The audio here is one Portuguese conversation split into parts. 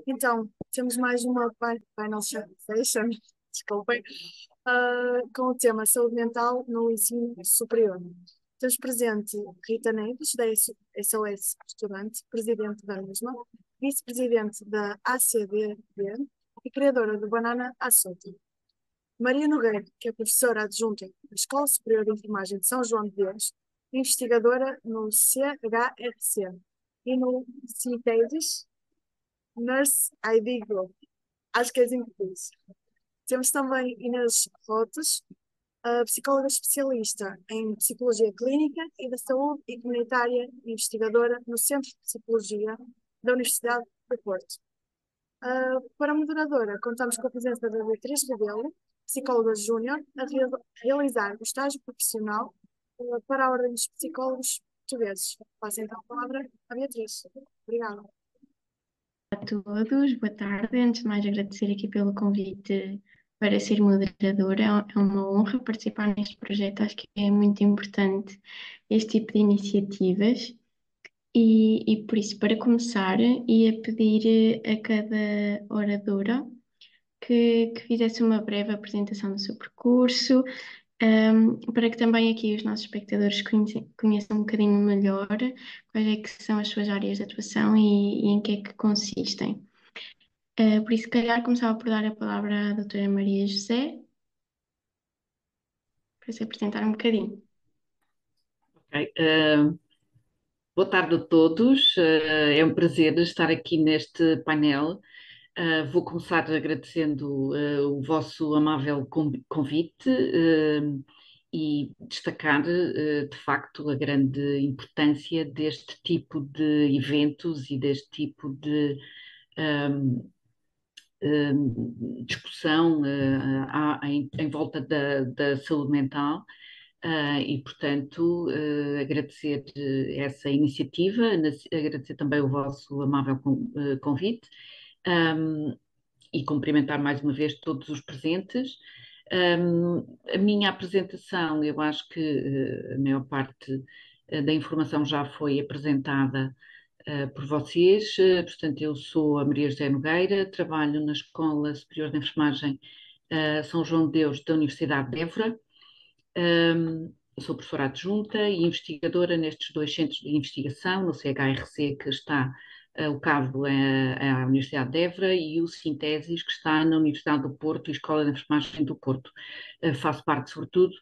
Então, temos mais uma painel session, desculpem, com o tema saúde mental no ensino superior. Temos presente Rita Neves, da SOS Estudante, presidente da mesma, vice-presidente da ACDB e criadora do Banana à Solta. Maria Nogueira, que é professora adjunta da Escola Superior de Enfermagem de São João de Deus, investigadora no CHRC e no CITESIS, Nurse ID Group. Acho que é assim que diz. Temos também Inês Rotes, a psicóloga especialista em psicologia clínica e da saúde e comunitária investigadora no Centro de Psicologia da Universidade do Porto. Para a moderadora, contamos com a presença da Beatriz Rebelo, psicóloga júnior, a realizar o estágio profissional para a Ordem dos Psicólogos Portugueses. Passo então a palavra à Beatriz. Obrigada. A todos, boa tarde. Antes de mais, agradecer aqui pelo convite para ser moderadora. É uma honra participar neste projeto. Acho que é muito importante este tipo de iniciativas. E por isso, para começar, ia pedir a cada oradora que fizesse uma breve apresentação do seu percurso, para que também aqui os nossos espectadores conheçam um bocadinho melhor quais é que são as suas áreas de atuação e em que é que consistem. Por isso, se calhar, começava por dar a palavra à doutora Maria José, para se apresentar um bocadinho. Ok. Boa tarde a todos. É um prazer estar aqui neste painel. Vou começar agradecendo o vosso amável convite e destacar, de facto, a grande importância deste tipo de eventos e deste tipo de discussão em volta da saúde mental. E, portanto, agradecer essa iniciativa, agradecer também o vosso amável convite, e cumprimentar mais uma vez todos os presentes. A minha apresentação, eu acho que a maior parte da informação já foi apresentada por vocês. Portanto, eu sou a Maria José Nogueira, trabalho na Escola Superior de Enfermagem São João de Deus da Universidade de Évora. Sou professora adjunta e investigadora nestes dois centros de investigação, no CHRC, que está alocado à Universidade de Évora, e o Sintesis, que está na Universidade do Porto e Escola de Enfermagem do Porto. Faço parte, sobretudo,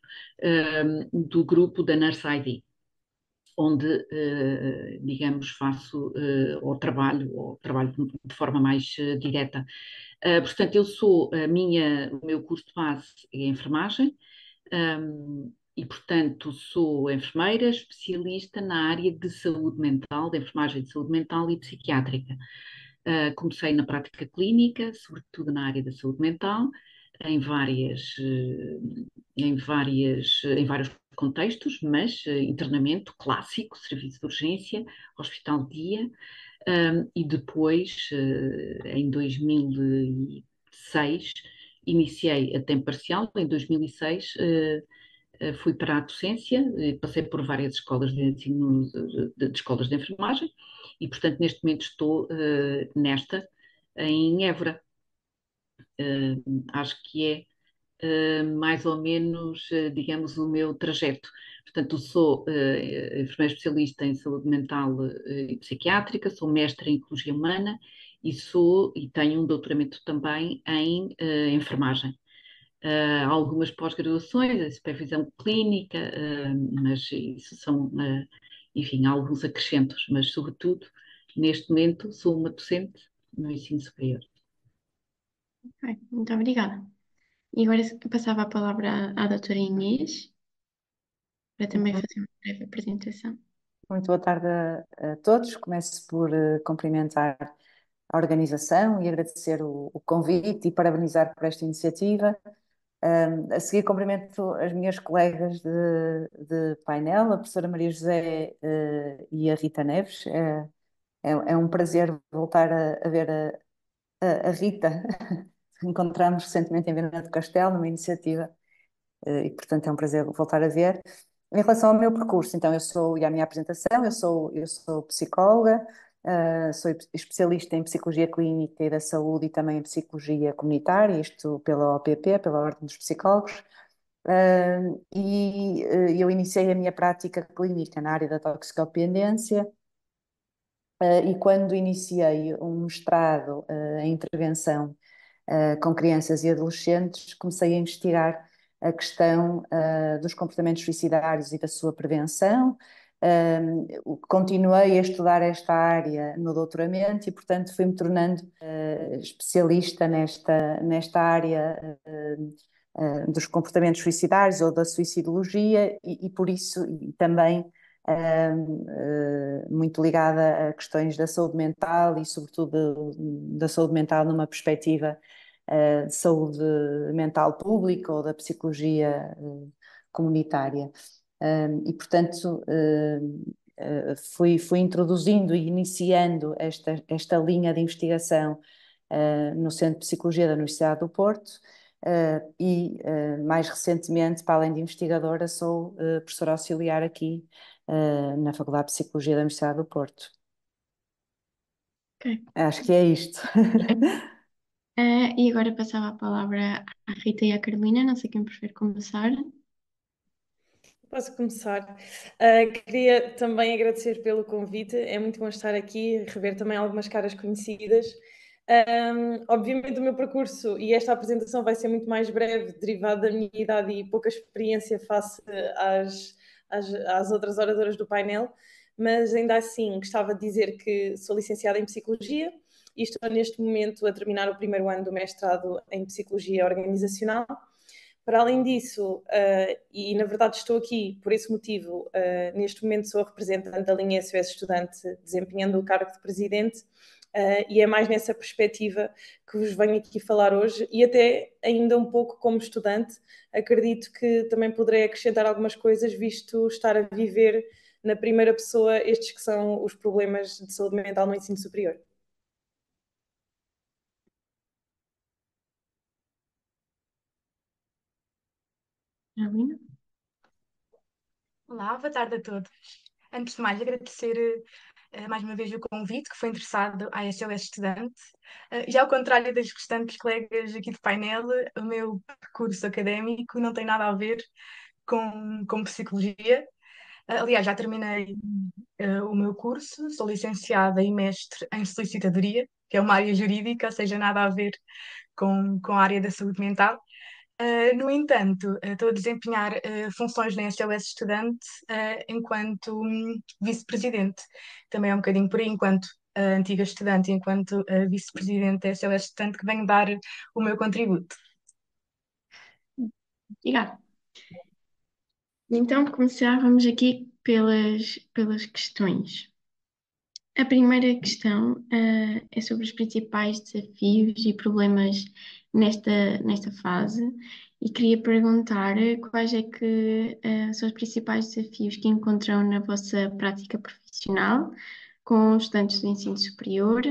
do grupo da Nurse ID, onde, digamos, faço ou trabalho de forma mais direta. Portanto, o meu curso de base é enfermagem, e, portanto, sou enfermeira especialista na área de saúde mental, de enfermagem de saúde mental e psiquiátrica. Comecei na prática clínica, sobretudo na área da saúde mental, em vários contextos, mas internamento clássico, serviço de urgência, hospital de dia, e depois, em 2006, iniciei a tempo parcial. Em 2006, fui para a docência, passei por várias escolas de ensino, de escolas de enfermagem, e, portanto, neste momento estou em Évora. Acho que é mais ou menos, digamos, o meu trajeto. Portanto, sou enfermeira especialista em saúde mental e psiquiátrica, sou mestre em ecologia humana e tenho um doutoramento também em enfermagem. Algumas pós-graduações, a supervisão clínica, mas isso são, enfim, alguns acrescentos, mas sobretudo, neste momento, sou uma docente no ensino superior. Ok, muito obrigada. E agora passava a palavra à doutora Inês, para também fazer uma breve apresentação. Muito boa tarde a todos. Começo por cumprimentar a organização e agradecer o convite e parabenizar por esta iniciativa. A seguir, cumprimento as minhas colegas de painel, a professora Maria José e a Rita Neves. É um prazer voltar a ver a Rita. Encontramos recentemente em Viana do Castelo, numa iniciativa, e portanto é um prazer voltar a ver. Em relação ao meu percurso, então, e à minha apresentação, eu sou psicóloga, Sou especialista em Psicologia Clínica e da Saúde e também em Psicologia Comunitária, isto pela OPP, pela Ordem dos Psicólogos. Eu iniciei a minha prática clínica na área da toxicodependência, e quando iniciei um mestrado em intervenção com crianças e adolescentes, comecei a investigar a questão dos comportamentos suicidários e da sua prevenção. Continuei a estudar esta área no doutoramento e, portanto, fui-me tornando especialista nesta área dos comportamentos suicidários ou da suicidologia e por isso e também muito ligada a questões da saúde mental e, sobretudo, da saúde mental numa perspectiva de saúde mental pública ou da psicologia comunitária. Portanto, fui introduzindo e iniciando esta linha de investigação no Centro de Psicologia da Universidade do Porto. Mais recentemente, para além de investigadora, sou professora auxiliar aqui na Faculdade de Psicologia da Universidade do Porto. Ok. Acho que é isto. E agora passava a palavra à Rita e à Carolina, não sei quem prefere começar. Posso começar. Queria também agradecer pelo convite, é muito bom estar aqui, rever também algumas caras conhecidas. Obviamente o meu percurso e esta apresentação vai ser muito mais breve, derivado da minha idade e pouca experiência face às outras oradoras do painel, mas ainda assim gostava de dizer que sou licenciada em Psicologia e estou neste momento a terminar o primeiro ano do mestrado em Psicologia Organizacional. Para além disso, e na verdade estou aqui por esse motivo, neste momento sou a representante da linha SOS Estudante, desempenhando o cargo de presidente, e é mais nessa perspectiva que vos venho aqui falar hoje, e até ainda um pouco como estudante, acredito que também poderei acrescentar algumas coisas, visto estar a viver na primeira pessoa estes que são os problemas de saúde mental no ensino superior. Carolina? Olá, boa tarde a todos. Antes de mais, agradecer mais uma vez o convite, que foi interessado à SOS Estudante. Já ao contrário das restantes colegas aqui do painel, o meu percurso académico não tem nada a ver com psicologia. Aliás, já terminei o meu curso, sou licenciada e mestre em solicitadoria, que é uma área jurídica, ou seja, nada a ver com a área da saúde mental. No entanto, estou a desempenhar funções na SOS Estudante enquanto vice-presidente. Também é um bocadinho por aí, enquanto antiga estudante, enquanto vice-presidente da SOS Estudante, que venho dar o meu contributo. Obrigada. Então, começávamos aqui pelas questões. A primeira questão é sobre os principais desafios e problemas nesta fase e queria perguntar quais é que são os principais desafios que encontram na vossa prática profissional com estudantes do ensino superior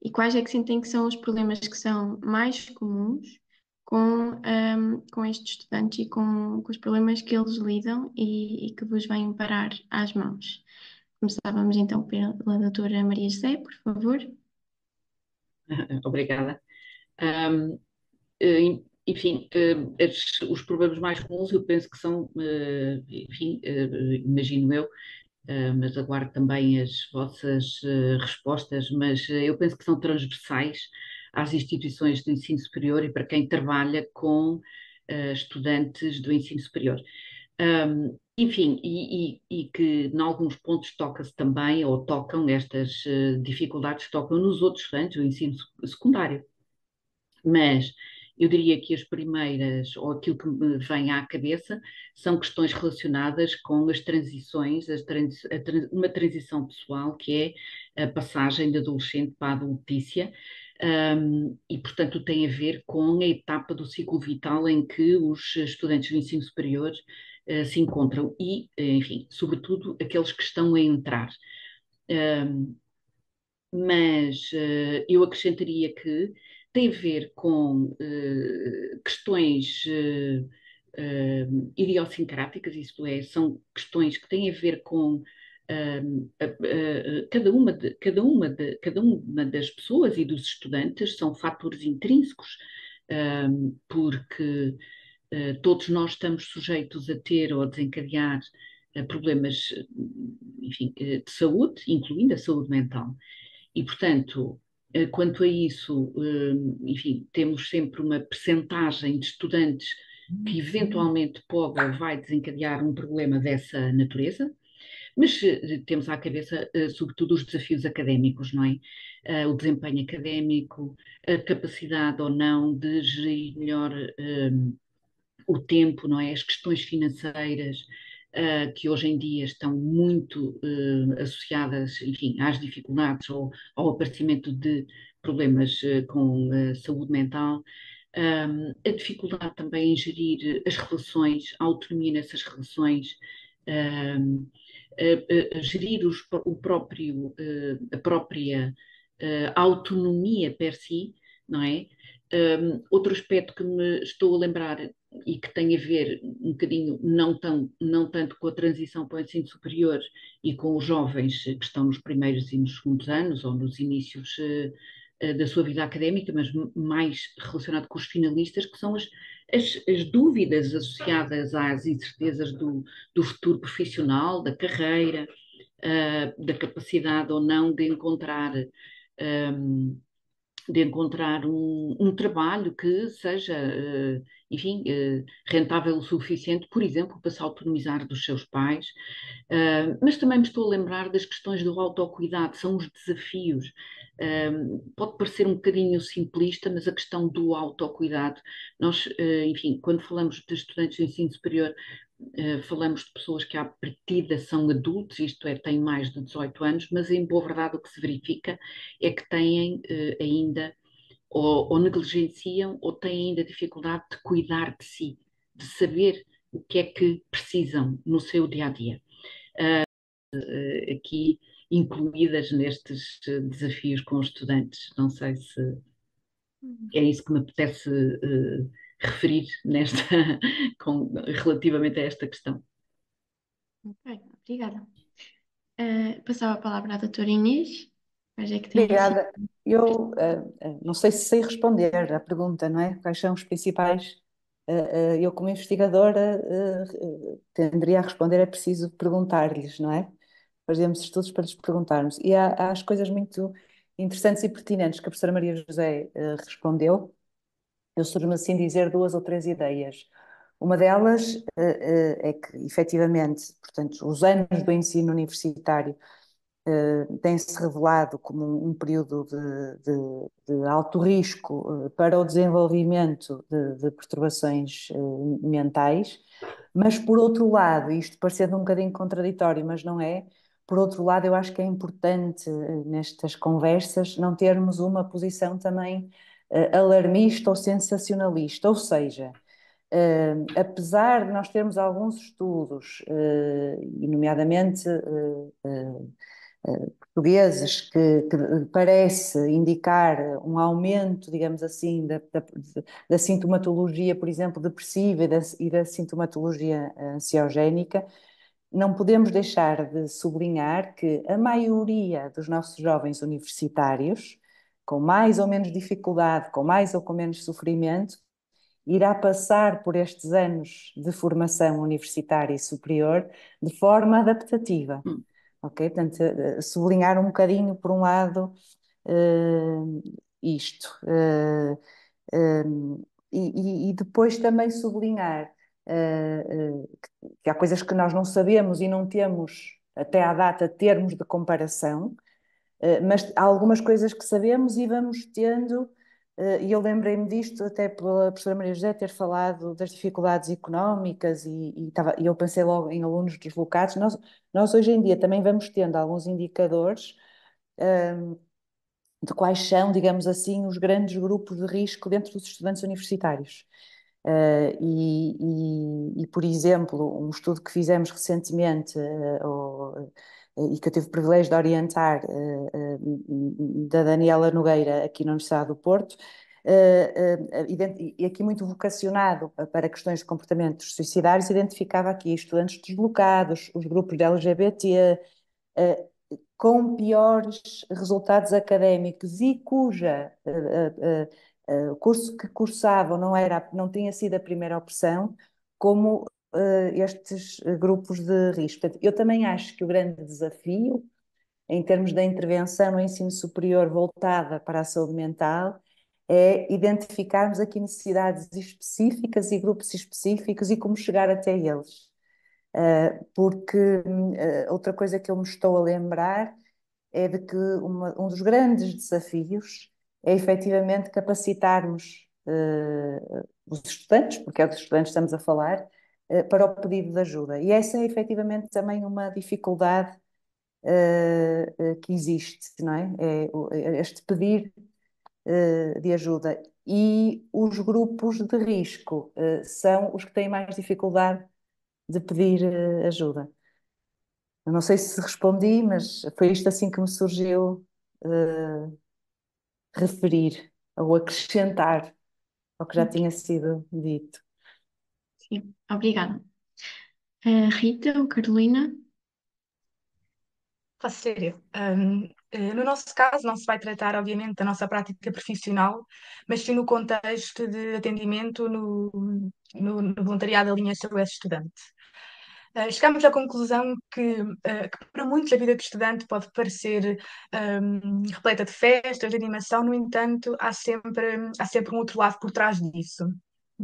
e quais é que sentem que são os problemas que são mais comuns com estes estudantes e com os problemas que eles lidam e que vos vêm parar às mãos. Começávamos então pela doutora Maria José, por favor. Obrigada. Enfim, os problemas mais comuns eu penso que são, enfim, imagino eu, mas aguardo também as vossas respostas, mas eu penso que são transversais às instituições de ensino superior e para quem trabalha com estudantes do ensino superior. Enfim, e que em alguns pontos toca-se também, ou tocam estas dificuldades, tocam nos outros estudantes do ensino secundário. Mas eu diria que as primeiras, ou aquilo que me vem à cabeça, são questões relacionadas com as transições, uma transição pessoal, que é a passagem da adolescente para a adultícia, e, portanto, tem a ver com a etapa do ciclo vital em que os estudantes do ensino superior se encontram e, enfim, sobretudo aqueles que estão a entrar. Mas eu acrescentaria que tem a ver com questões idiosincráticas, isto é, são questões que têm a ver com cada uma das pessoas e dos estudantes são fatores intrínsecos, porque todos nós estamos sujeitos a ter ou a desencadear problemas, enfim, de saúde, incluindo a saúde mental. E, portanto, quanto a isso, enfim, temos sempre uma percentagem de estudantes que eventualmente pode ou vai desencadear um problema dessa natureza, mas temos à cabeça, sobretudo, os desafios académicos, não é? O desempenho académico, a capacidade ou não de gerir melhor o tempo, não é? As questões financeiras, que hoje em dia estão muito associadas, enfim, às dificuldades ou ao aparecimento de problemas com saúde mental. A dificuldade também em gerir as relações, a autonomia nessas relações, gerir o próprio, a própria autonomia per si, não é? Outro aspecto que me estou a lembrar e que tem a ver um bocadinho, não tanto com a transição para o ensino superior e com os jovens que estão nos primeiros e nos segundos anos ou nos inícios da sua vida académica, mas mais relacionado com os finalistas, que são as dúvidas associadas às incertezas do futuro profissional, da carreira, da capacidade ou não de encontrar um trabalho que seja, enfim, rentável o suficiente, por exemplo, para se autonomizar dos seus pais. Mas também me estou a lembrar das questões do autocuidado, são os desafios. Pode parecer um bocadinho simplista, mas a questão do autocuidado, nós, enfim, quando falamos de estudantes de ensino superior, falamos de pessoas que à partida são adultos, isto é, têm mais de 18 anos, mas em boa verdade o que se verifica é que têm ainda, ou negligenciam, ou têm ainda dificuldade de cuidar de si, de saber o que é que precisam no seu dia a dia. Aqui incluídas nestes desafios com os estudantes. Não sei se é isso que me apetece referir relativamente a esta questão. Ok, obrigada. Passava a palavra à doutora Inês, mas é que tem Obrigada. Eu não sei se sei responder à pergunta, não é? Quais são os principais? Eu, como investigadora, tenderia a responder: é preciso perguntar-lhes, não é? Fazemos estudos para lhes perguntarmos. E há as coisas muito interessantes e pertinentes que a professora Maria José respondeu. Eu surjo-me assim dizer duas ou três ideias. Uma delas é que, efetivamente, portanto, os anos do ensino universitário tem-se revelado como um período de alto risco para o desenvolvimento de perturbações mentais, mas por outro lado, isto parecendo um bocadinho contraditório, mas não é, por outro lado, eu acho que é importante nestas conversas não termos uma posição também alarmista ou sensacionalista, ou seja, apesar de nós termos alguns estudos, e nomeadamente portugueses, que parece indicar um aumento, digamos assim, da sintomatologia, por exemplo, depressiva e da sintomatologia ansiogénica, não podemos deixar de sublinhar que a maioria dos nossos jovens universitários, com mais ou menos dificuldade, com mais ou com menos sofrimento, irá passar por estes anos de formação universitária e superior de forma adaptativa. Ok? Portanto, sublinhar um bocadinho, por um lado, isto. E depois também sublinhar que há coisas que nós não sabemos e não temos, até à data, termos de comparação, mas há algumas coisas que sabemos e vamos tendo, e eu lembrei-me disto até pela professora Maria José ter falado das dificuldades económicas e eu pensei logo em alunos deslocados. Nós hoje em dia também vamos tendo alguns indicadores de quais são, digamos assim, os grandes grupos de risco dentro dos estudantes universitários. Por exemplo, um estudo que fizemos recentemente, e que eu tive o privilégio de orientar, da Daniela Nogueira, aqui na Universidade do Porto, e aqui muito vocacionado para questões de comportamentos suicidários, identificava aqui estudantes deslocados, os grupos de LGBT, com piores resultados académicos e o curso que cursavam não tinha sido a primeira opção, como estes grupos de risco. Portanto, eu também acho que o grande desafio, em termos da intervenção no ensino superior voltada para a saúde mental, é identificarmos aqui necessidades específicas e grupos específicos e como chegar até eles. Porque outra coisa que eu me estou a lembrar é de que um dos grandes desafios é efetivamente capacitarmos os estudantes, porque é dos estudantes que estamos a falar, para o pedido de ajuda. E essa é efetivamente também uma dificuldade que existe, não é? É este pedir de ajuda. E os grupos de risco são os que têm mais dificuldade de pedir ajuda. Eu não sei se respondi, mas foi isto assim que me surgiu referir ou acrescentar ao que já tinha sido dito. Sim, obrigada. Rita ou Carolina? Faço sério. No nosso caso, não se vai tratar, obviamente, da nossa prática profissional, mas sim no contexto de atendimento no voluntariado da linha SOS Estudante. Chegamos à conclusão que para muitos a vida de estudante pode parecer repleta de festas, de animação, no entanto, há sempre um outro lado por trás disso.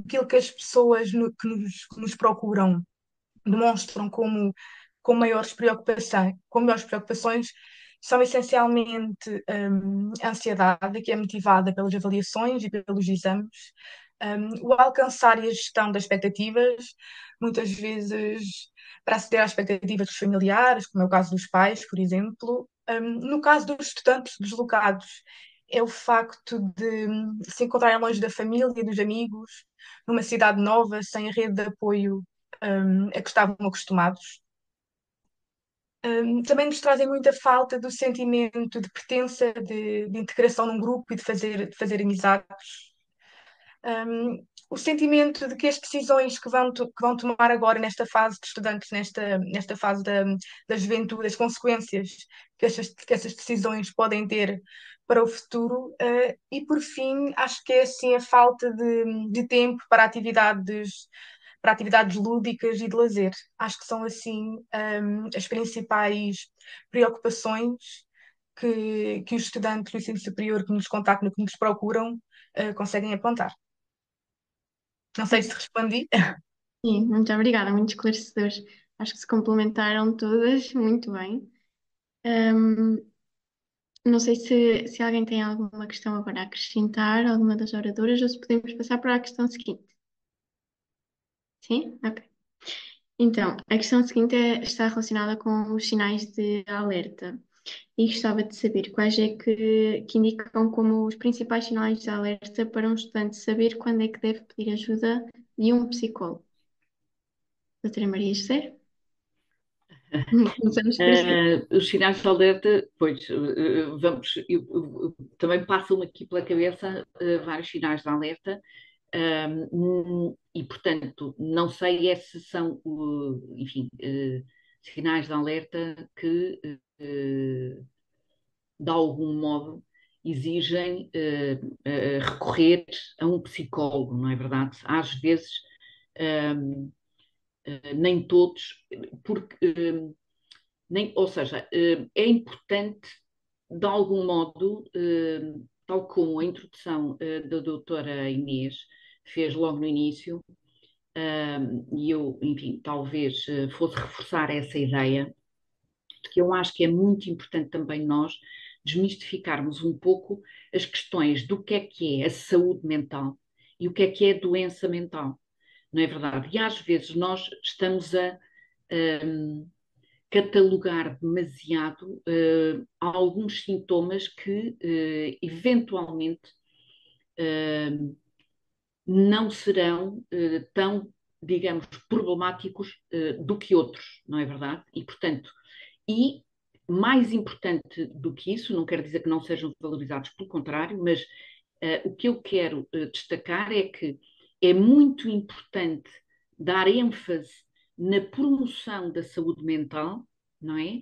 Aquilo que as pessoas que nos procuram demonstram com maiores preocupações são essencialmente a ansiedade, que é motivada pelas avaliações e pelos exames, o alcançar e a gestão das expectativas, muitas vezes para aceder às expectativas dos familiares, como é o caso dos pais, por exemplo. No caso dos estudantes deslocados, é o facto de se encontrarem longe da família e dos amigos, numa cidade nova, sem a rede de apoio a que estavam acostumados. Também nos trazem muita falta do sentimento de pertença, de integração num grupo e de fazer amizades. O sentimento de que as decisões que vão tomar agora nesta fase de estudantes, nesta fase da juventude, as consequências que essas decisões podem ter para o futuro, e por fim, acho que é assim a falta de tempo para atividades lúdicas e de lazer. Acho que são assim as principais preocupações que os estudantes do ensino superior que nos contactam, que nos procuram, conseguem apontar. Não sei se respondi. Sim, muito obrigada, muito esclarecedores. Acho que se complementaram todas muito bem. Ahm, não sei se alguém tem alguma questão agora a acrescentar, alguma das oradoras, ou se podemos passar para a questão seguinte. Sim? Ok. Então, a questão seguinte está relacionada com os sinais de alerta. E gostava de saber quais é que indicam como os principais sinais de alerta para um estudante saber quando é que deve pedir ajuda de um psicólogo. Doutora Maria José? Começamos por si. Os sinais de alerta, pois, vamos, também passam-me aqui pela cabeça vários sinais de alerta, e, portanto, não sei se são, enfim, sinais de alerta que, de algum modo, exigem recorrer a um psicólogo, não é verdade? Às vezes, nem todos, porque ou seja, é importante, de algum modo, tal como a introdução da doutora Inês fez logo no início, e eu, enfim, talvez fosse reforçar essa ideia, porque eu acho que é muito importante também nós desmistificarmos um pouco as questões do que é a saúde mental e o que é a doença mental, não é verdade? E às vezes nós estamos a catalogar demasiado alguns sintomas que eventualmente não serão tão, digamos, problemáticos do que outros, não é verdade? E, portanto, e mais importante do que isso, não quero dizer que não sejam valorizados, pelo contrário, mas o que eu quero destacar é que é muito importante dar ênfase na promoção da saúde mental, não é?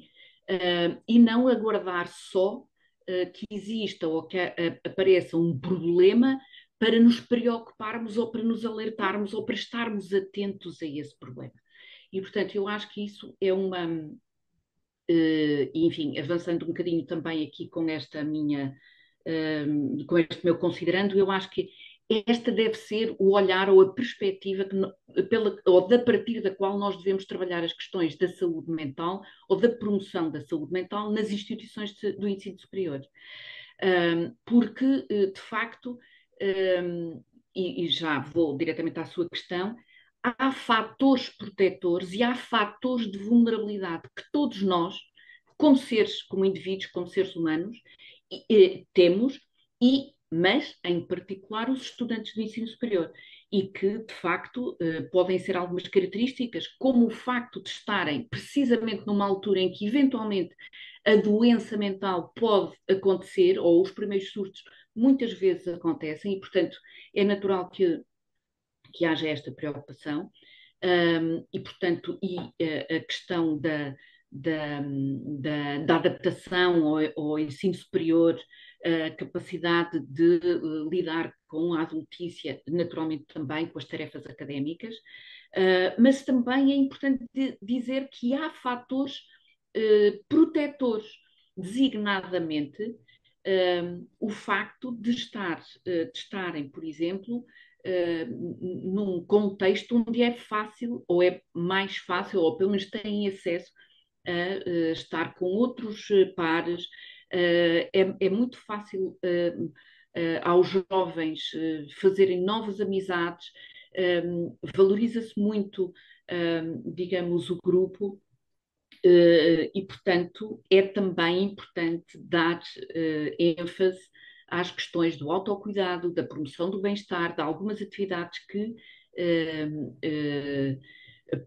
e não aguardar só que exista ou que apareça um problema para nos preocuparmos ou para nos alertarmos ou para estarmos atentos a esse problema. E, portanto, eu acho que isso é uma. Enfim, avançando um bocadinho também aqui com esta minha. Com este meu considerando, eu acho que esta deve ser o olhar ou a perspectiva ou da partir da qual nós devemos trabalhar as questões da saúde mental ou da promoção da saúde mental nas instituições do ensino superior. Porque, de facto, e já vou diretamente à sua questão, há fatores protetores e há fatores de vulnerabilidade que todos nós, como seres, como indivíduos, como seres humanos, temos, mas em particular os estudantes do ensino superior, e que de facto podem ser algumas características, como o facto de estarem precisamente numa altura em que eventualmente a doença mental pode acontecer, ou os primeiros surtos muitas vezes acontecem, e portanto é natural que haja esta preocupação, e portanto a questão da adaptação ao ensino superior, a capacidade de lidar com a adultícia, naturalmente também com as tarefas académicas, mas também é importante dizer que há fatores protetores, designadamente o facto de estarem, por exemplo, num contexto onde é fácil, ou é mais fácil, ou pelo menos têm acesso a estar com outros pares. É muito fácil aos jovens fazerem novas amizades, valoriza-se muito, digamos, o grupo. E, portanto, é também importante dar ênfase às questões do autocuidado, da promoção do bem-estar, de algumas atividades que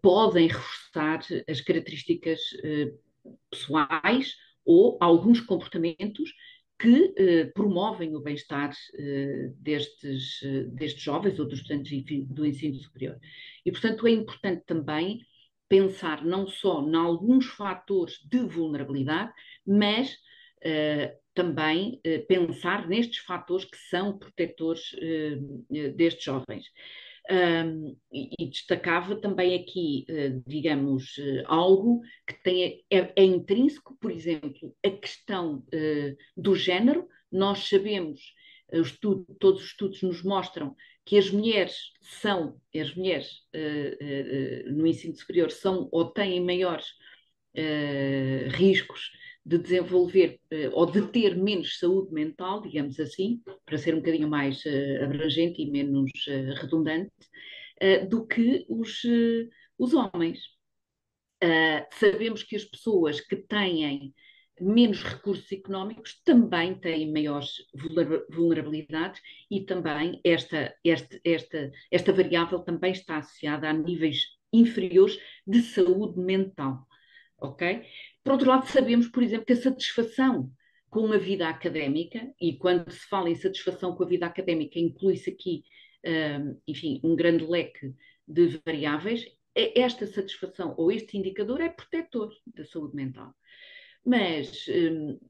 podem reforçar as características pessoais ou alguns comportamentos que promovem o bem-estar destes jovens ou dos estudantes do ensino superior. E, portanto, é importante também pensar não só em alguns fatores de vulnerabilidade, mas também pensar nestes fatores que são protetores destes jovens. E destacava também aqui, digamos, algo que é intrínseco, por exemplo, a questão do género. Nós sabemos, todos os estudos nos mostram que as mulheres no ensino superior são ou têm maiores riscos de desenvolver ou de ter menos saúde mental, digamos assim, para ser um bocadinho mais abrangente e menos redundante, do que os homens. Sabemos que as pessoas que têm menos recursos económicos também têm maiores vulnerabilidades, e também esta variável também está associada a níveis inferiores de saúde mental. Ok? Por outro lado, sabemos, por exemplo, que a satisfação com a vida académica, e quando se fala em satisfação com a vida académica, inclui-se aqui, enfim, um grande leque de variáveis. Esta satisfação ou este indicador é protetor da saúde mental. Mas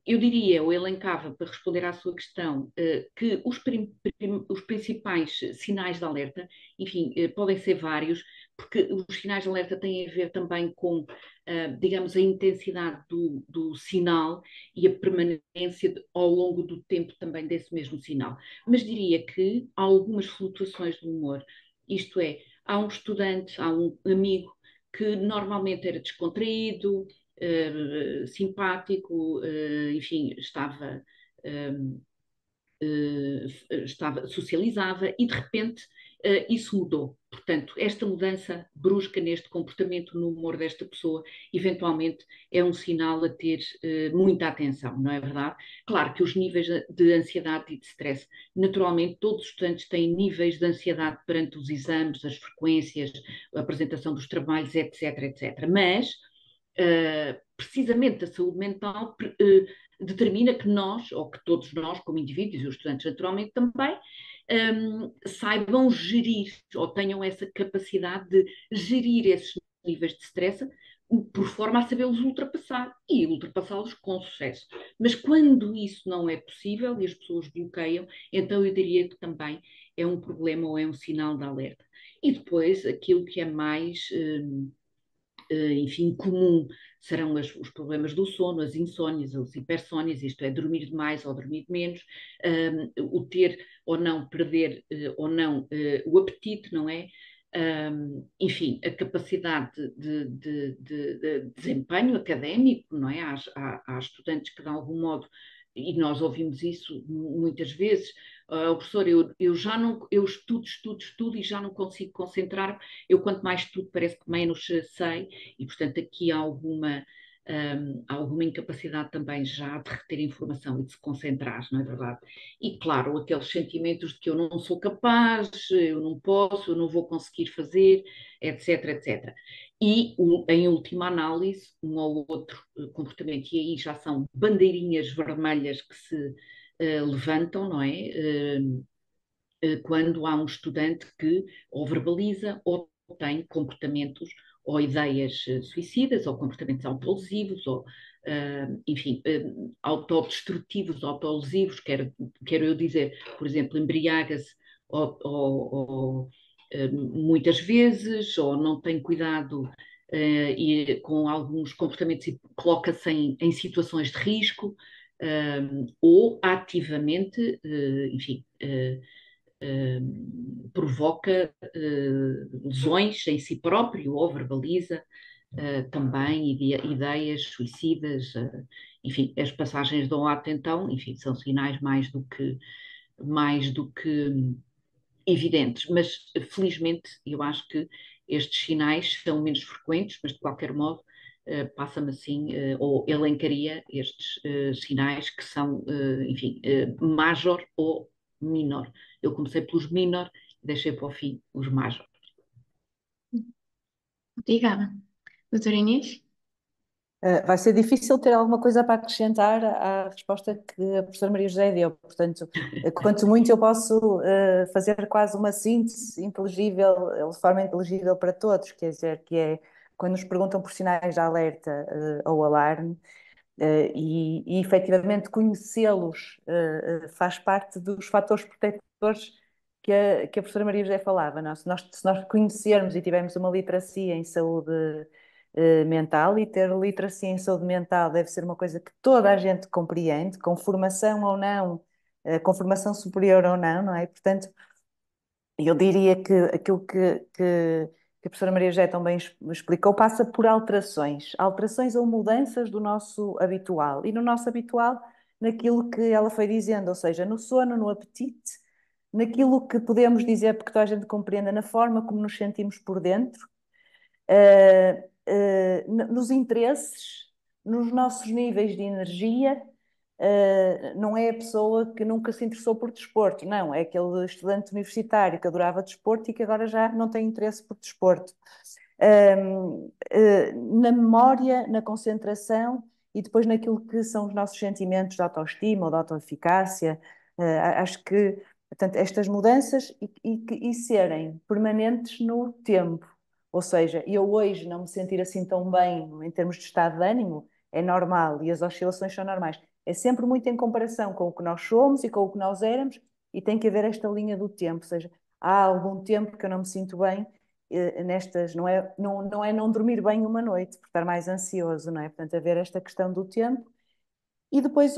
eu diria, ou elencava, para responder à sua questão, que os principais sinais de alerta, enfim, podem ser vários, porque os sinais de alerta têm a ver também com, digamos, a intensidade do sinal e a permanência ao longo do tempo também desse mesmo sinal. Mas diria que há algumas flutuações do humor, isto é, há um estudante, há um amigo que normalmente era descontraído, simpático, enfim, socializava, e de repente isso mudou. Portanto, esta mudança brusca neste comportamento, no humor desta pessoa, eventualmente é um sinal a ter muita atenção, não é verdade? Claro que os níveis de ansiedade e de stress, naturalmente todos os estudantes têm níveis de ansiedade perante os exames, as frequências, a apresentação dos trabalhos, etc, etc. Mas precisamente a saúde mental determina que nós, ou que todos nós, como indivíduos, e os estudantes naturalmente também, saibam gerir, ou tenham essa capacidade de gerir esses níveis de stress, por forma a sabê-los ultrapassar e ultrapassá-los com sucesso. Mas quando isso não é possível e as pessoas bloqueiam, então eu diria que também é um problema ou é um sinal de alerta. E depois, aquilo que é mais, enfim, comum serão os problemas do sono, as insónias, as hipersónias, isto é, dormir demais ou dormir menos, o ter ou não, perder ou não o apetite, não é? Enfim, a capacidade de desempenho académico, não é? Há estudantes que, de algum modo, e nós ouvimos isso muitas vezes, professor, eu já não, eu estudo e já não consigo concentrar, eu quanto mais estudo parece que menos sei, e portanto aqui há alguma incapacidade também já de reter informação e de se concentrar, não é verdade? E claro, aqueles sentimentos de que eu não sou capaz, eu não posso, eu não vou conseguir fazer, etc, etc. E, em última análise, um ou outro comportamento, e aí já são bandeirinhas vermelhas que se levantam, não é? Quando há um estudante que ou verbaliza ou tem comportamentos ou ideias suicidas, ou comportamentos autolesivos, ou, enfim, autodestrutivos, autolesivos, quero eu dizer, por exemplo, embriaga-se muitas vezes, ou não tem cuidado e, com alguns comportamentos e coloca-se em situações de risco, ou ativamente, enfim, provoca lesões em si próprio ou verbaliza também ideias suicidas, enfim, as passagens de um ato então, enfim, são sinais mais do que evidentes, mas felizmente eu acho que estes sinais são menos frequentes, mas de qualquer modo passa-me assim, ou elencaria estes sinais que são, enfim, major ou minor. Eu comecei pelos minor e deixei para o fim os major. Obrigada. Doutora Inês? Vai ser difícil ter alguma coisa para acrescentar à resposta que a professora Maria José deu. Portanto, quanto muito eu posso fazer quase uma síntese inteligível, de forma inteligível para todos, quer dizer, que é quando nos perguntam por sinais de alerta ou alarme, e efetivamente conhecê-los faz parte dos fatores protetores que a professora Maria José falava. Não? Se nós conhecermos e tivermos uma literacia em saúde mental, e ter literacia em saúde mental deve ser uma coisa que toda a gente compreende, com formação ou não, com formação superior ou não, não é? Portanto, eu diria que aquilo que a professora Maria José também explicou passa por alterações ou mudanças do nosso habitual. E no nosso habitual, naquilo que ela foi dizendo, ou seja, no sono, no apetite, naquilo que podemos dizer, porque toda a gente compreenda, na forma como nos sentimos por dentro, nos interesses, nos nossos níveis de energia. Não é a pessoa que nunca se interessou por desporto, não, é aquele estudante universitário que adorava desporto e que agora já não tem interesse por desporto. Na memória, na concentração e depois naquilo que são os nossos sentimentos de autoestima ou de autoeficácia. Acho que, portanto, estas mudanças e serem permanentes no tempo. Ou seja, eu hoje não me sentir assim tão bem em termos de estado de ânimo é normal e as oscilações são normais. É sempre muito em comparação com o que nós somos e com o que nós éramos, e tem que haver esta linha do tempo. Ou seja, há algum tempo que eu não me sinto bem nestas, não é não dormir bem uma noite, por estar mais ansioso, não é? Portanto, haver esta questão do tempo. E depois,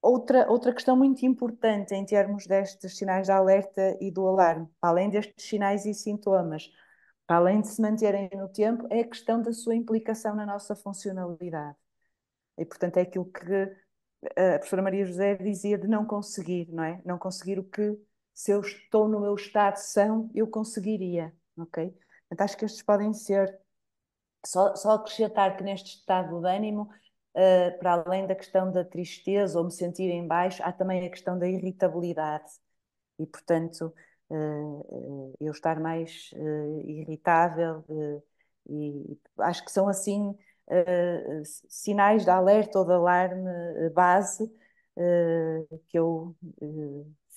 outra questão muito importante em termos destes sinais de alerta e do alarme, para além destes sinais e sintomas, para além de se manterem no tempo, é a questão da sua implicação na nossa funcionalidade. E, portanto, é aquilo que a professora Maria José dizia de não conseguir, não é? Não conseguir o que, se eu estou no meu estado são, eu conseguiria, ok? Portanto, acho que estes podem ser, só acrescentar que neste estado de ânimo, para além da questão da tristeza ou me sentir em baixo, há também a questão da irritabilidade. E, portanto, eu estar mais irritável, e acho que são assim sinais de alerta ou de alarme base, que eu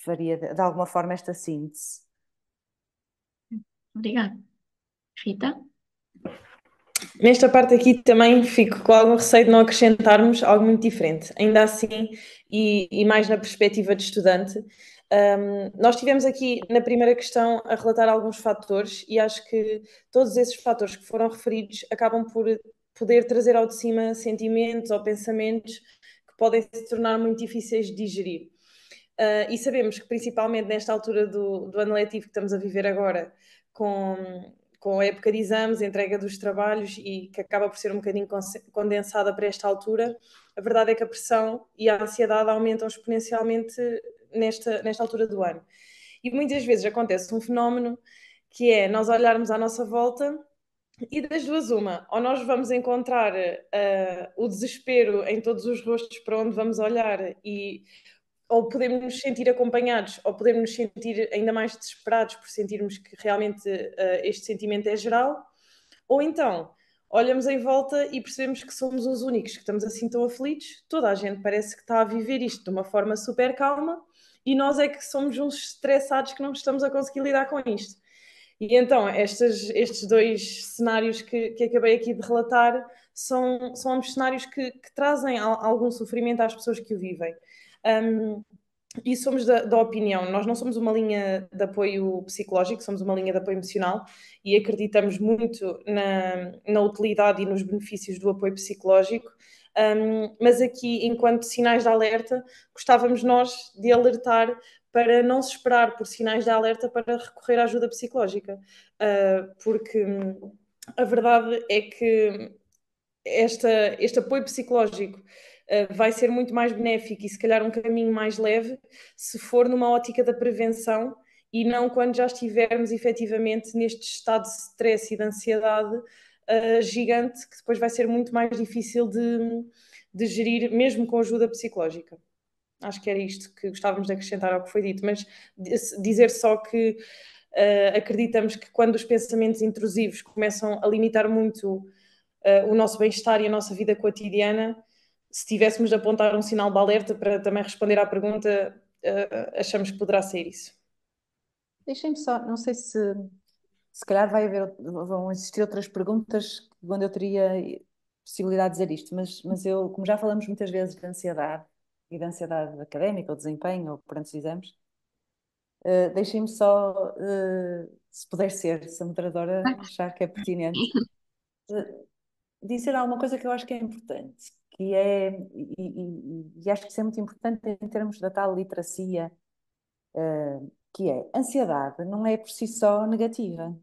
faria de alguma forma esta síntese. Obrigada. Rita? Nesta parte aqui também fico com algum receio de não acrescentarmos algo muito diferente. Ainda assim, e mais na perspectiva de estudante, nós tivemos aqui na primeira questão a relatar alguns fatores e acho que todos esses fatores que foram referidos acabam por poder trazer ao de cima sentimentos ou pensamentos que podem se tornar muito difíceis de digerir. E sabemos que principalmente nesta altura do ano letivo que estamos a viver agora, com a época de exames, a entrega dos trabalhos e que acaba por ser um bocadinho condensada para esta altura, a verdade é que a pressão e a ansiedade aumentam exponencialmente nesta altura do ano. E muitas vezes acontece um fenómeno que é nós olharmos à nossa volta e das duas uma, ou nós vamos encontrar o desespero em todos os rostos para onde vamos olhar e ou podemos nos sentir acompanhados, ou podemos nos sentir ainda mais desesperados por sentirmos que realmente este sentimento é geral, ou então olhamos em volta e percebemos que somos os únicos que estamos assim tão aflitos, toda a gente parece que está a viver isto de uma forma super calma e nós é que somos uns estressados que não estamos a conseguir lidar com isto. E então, estes dois cenários que acabei aqui de relatar são ambos cenários que trazem algum sofrimento às pessoas que o vivem. E somos da opinião, nós não somos uma linha de apoio psicológico, somos uma linha de apoio emocional e acreditamos muito na utilidade e nos benefícios do apoio psicológico. Mas aqui, enquanto sinais de alerta, gostávamos nós de alertar para não se esperar por sinais de alerta para recorrer à ajuda psicológica, porque a verdade é que este apoio psicológico vai ser muito mais benéfico e se calhar um caminho mais leve se for numa ótica da prevenção e não quando já estivermos efetivamente neste estado de stress e de ansiedade gigante, que depois vai ser muito mais difícil de gerir, mesmo com ajuda psicológica. Acho que era isto que gostávamos de acrescentar ao que foi dito, mas dizer só que acreditamos que quando os pensamentos intrusivos começam a limitar muito o nosso bem-estar e a nossa vida cotidiana, se tivéssemos de apontar um sinal de alerta para também responder à pergunta, achamos que poderá ser isso. Deixem-me só, não sei se calhar vão existir outras perguntas onde eu teria possibilidade de dizer isto, mas eu, como já falamos muitas vezes de ansiedade e de ansiedade académica ou desempenho ou perante os exames, deixem-me só, se puder ser, se a moderadora achar que é pertinente, dizer alguma coisa que eu acho que é importante, que é, e acho que isso é muito importante em termos da tal literacia, que é, ansiedade não é por si só negativa.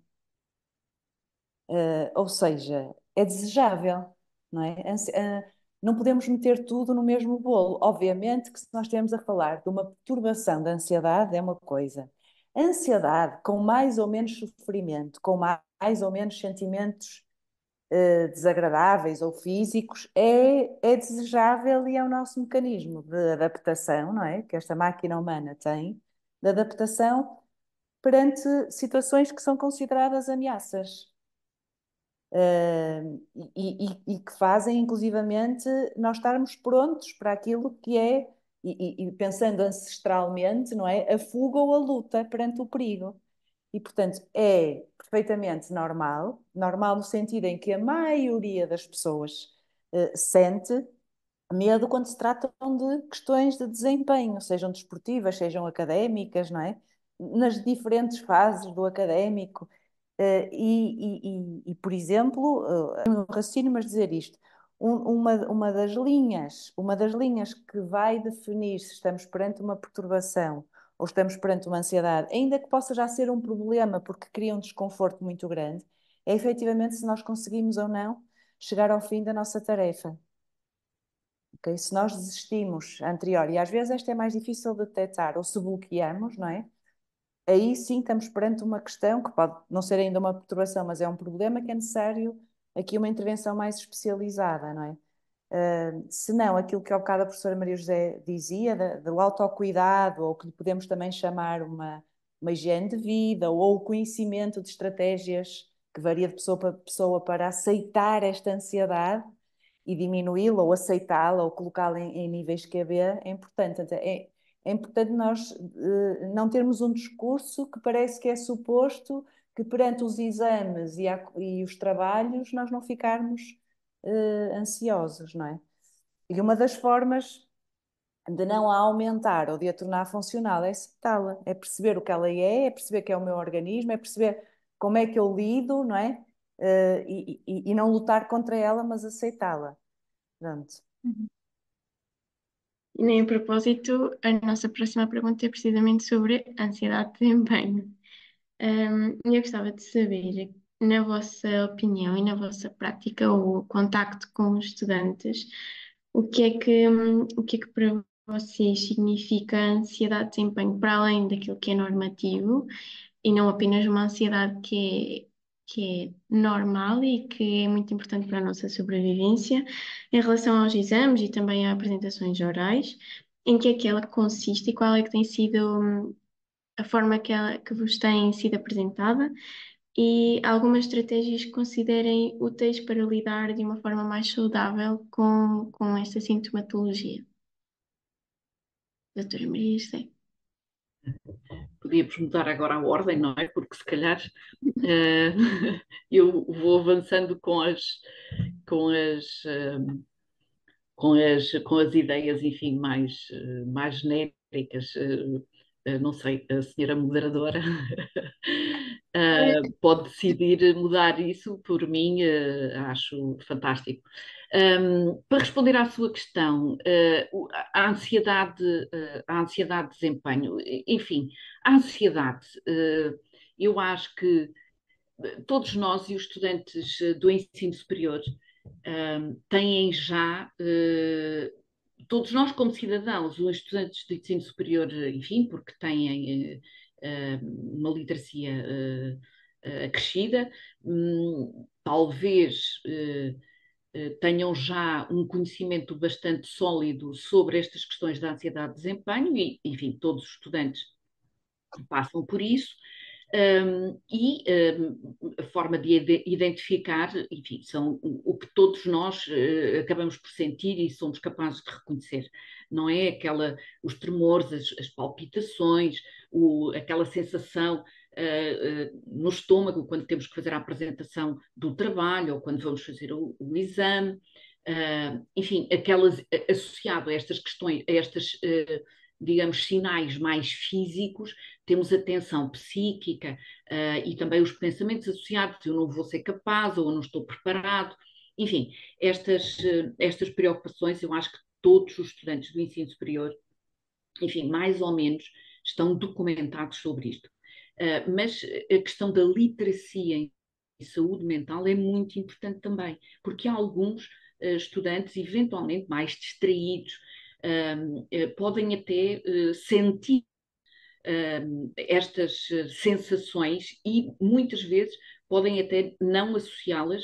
Ou seja, é desejável, não é? Não podemos meter tudo no mesmo bolo. Obviamente que se nós estivermos a falar de uma perturbação da ansiedade é uma coisa. Ansiedade com mais ou menos sofrimento, com mais ou menos sentimentos desagradáveis ou físicos, é desejável e é o nosso mecanismo de adaptação, não é? Que esta máquina humana tem, de adaptação perante situações que são consideradas ameaças. E que fazem, inclusivamente, nós estarmos prontos para aquilo que é, e pensando ancestralmente, não é? A fuga ou a luta perante o perigo. E, portanto, é perfeitamente normal, normal no sentido em que a maioria das pessoas sente medo quando se tratam de questões de desempenho, sejam desportivas, sejam académicas, não é? Nas diferentes fases do académico. Por exemplo, um raciocínio, mas dizer isto, uma das linhas que vai definir se estamos perante uma perturbação ou estamos perante uma ansiedade, ainda que possa já ser um problema porque cria um desconforto muito grande, é efetivamente se nós conseguimos ou não chegar ao fim da nossa tarefa. Okay? Se nós desistimos anterior, e às vezes esta é mais difícil de detectar, ou se bloqueamos, não é? Aí sim estamos perante uma questão que pode não ser ainda uma perturbação, mas é um problema que é necessário aqui uma intervenção mais especializada, não é? Se não, aquilo que ao bocado a professora Maria José dizia, do autocuidado, ou que lhe podemos também chamar uma higiene de vida, ou o conhecimento de estratégias que varia de pessoa para pessoa para aceitar esta ansiedade e diminuí-la, ou aceitá-la, ou colocá-la em níveis QB, é importante. É importante nós não termos um discurso que parece que é suposto que perante os exames e os trabalhos nós não ficarmos ansiosos, não é? E uma das formas de não a aumentar ou de a tornar funcional é aceitá-la, é perceber o que ela é perceber que é o meu organismo, é perceber como é que eu lido, não é? E não lutar contra ela, mas aceitá-la. Pronto. E nem a propósito, a nossa próxima pergunta é precisamente sobre ansiedade de desempenho. E eu gostava de saber, na vossa opinião e na vossa prática ou contacto com os estudantes, o que é que para vocês significa ansiedade de desempenho para além daquilo que é normativo e não apenas uma ansiedade que é normal e que é muito importante para a nossa sobrevivência em relação aos exames e também a apresentações orais, em que é que ela consiste e qual é que tem sido a forma que vos tem sido apresentada e algumas estratégias que considerem úteis para lidar de uma forma mais saudável com esta sintomatologia. Doutora Maria José. Podíamos mudar agora a ordem, não é? Porque se calhar eu vou avançando com as, eh, com as ideias, enfim, mais genéricas. Não sei, a senhora moderadora pode decidir mudar isso por mim, acho fantástico. Para responder à sua questão, a ansiedade de desempenho, enfim, a ansiedade, eu acho que todos nós e os estudantes do ensino superior têm já, todos nós como cidadãos, os estudantes do ensino superior, enfim, porque têm uma literacia acrescida, talvez tenham já um conhecimento bastante sólido sobre estas questões da ansiedade de desempenho e, enfim, todos os estudantes passam por isso. A forma de identificar, enfim, são o que todos nós acabamos por sentir e somos capazes de reconhecer. Não é os tremores, as palpitações, aquela sensação no estômago quando temos que fazer a apresentação do trabalho ou quando vamos fazer o exame. Enfim, associado a estas questões, a estas digamos, sinais mais físicos, temos a tensão psíquica e também os pensamentos associados, eu não vou ser capaz ou eu não estou preparado. Enfim, estas preocupações, eu acho que todos os estudantes do ensino superior, enfim, mais ou menos, estão documentados sobre isto. Mas a questão da literacia em saúde mental é muito importante também, porque há alguns estudantes eventualmente mais distraídos, podem até sentir estas sensações e muitas vezes podem até não associá-las,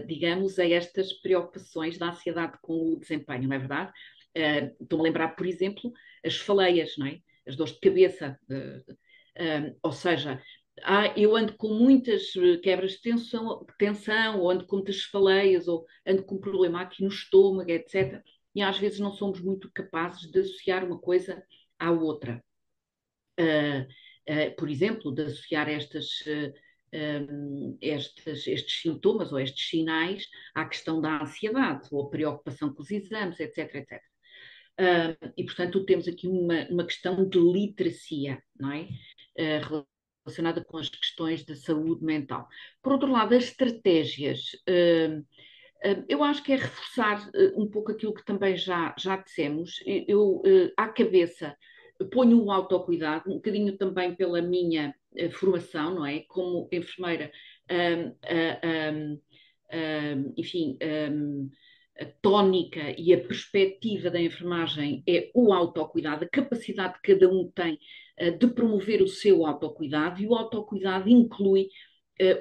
digamos, a estas preocupações da ansiedade com o desempenho, não é verdade? Estou-me a lembrar, por exemplo, as faleias, não é? As dores de cabeça, ou seja, eu ando com muitas quebras de tensão, ou ando com muitas faleias, ou ando com um problema aqui no estômago, etc. E às vezes não somos muito capazes de associar uma coisa à outra. Por exemplo, de associar estes sintomas ou estes sinais à questão da ansiedade ou a preocupação com os exames, etc, etc. E, portanto, temos aqui uma questão de literacia, não é? Relacionada com as questões da saúde mental. Por outro lado, as estratégias, eu acho que é reforçar um pouco aquilo que também já dissemos. Eu, à cabeça, ponho o autocuidado, um bocadinho também pela minha formação, não é? Como enfermeira, enfim, a tónica e a perspectiva da enfermagem é o autocuidado, a capacidade que cada um tem de promover o seu autocuidado, e o autocuidado inclui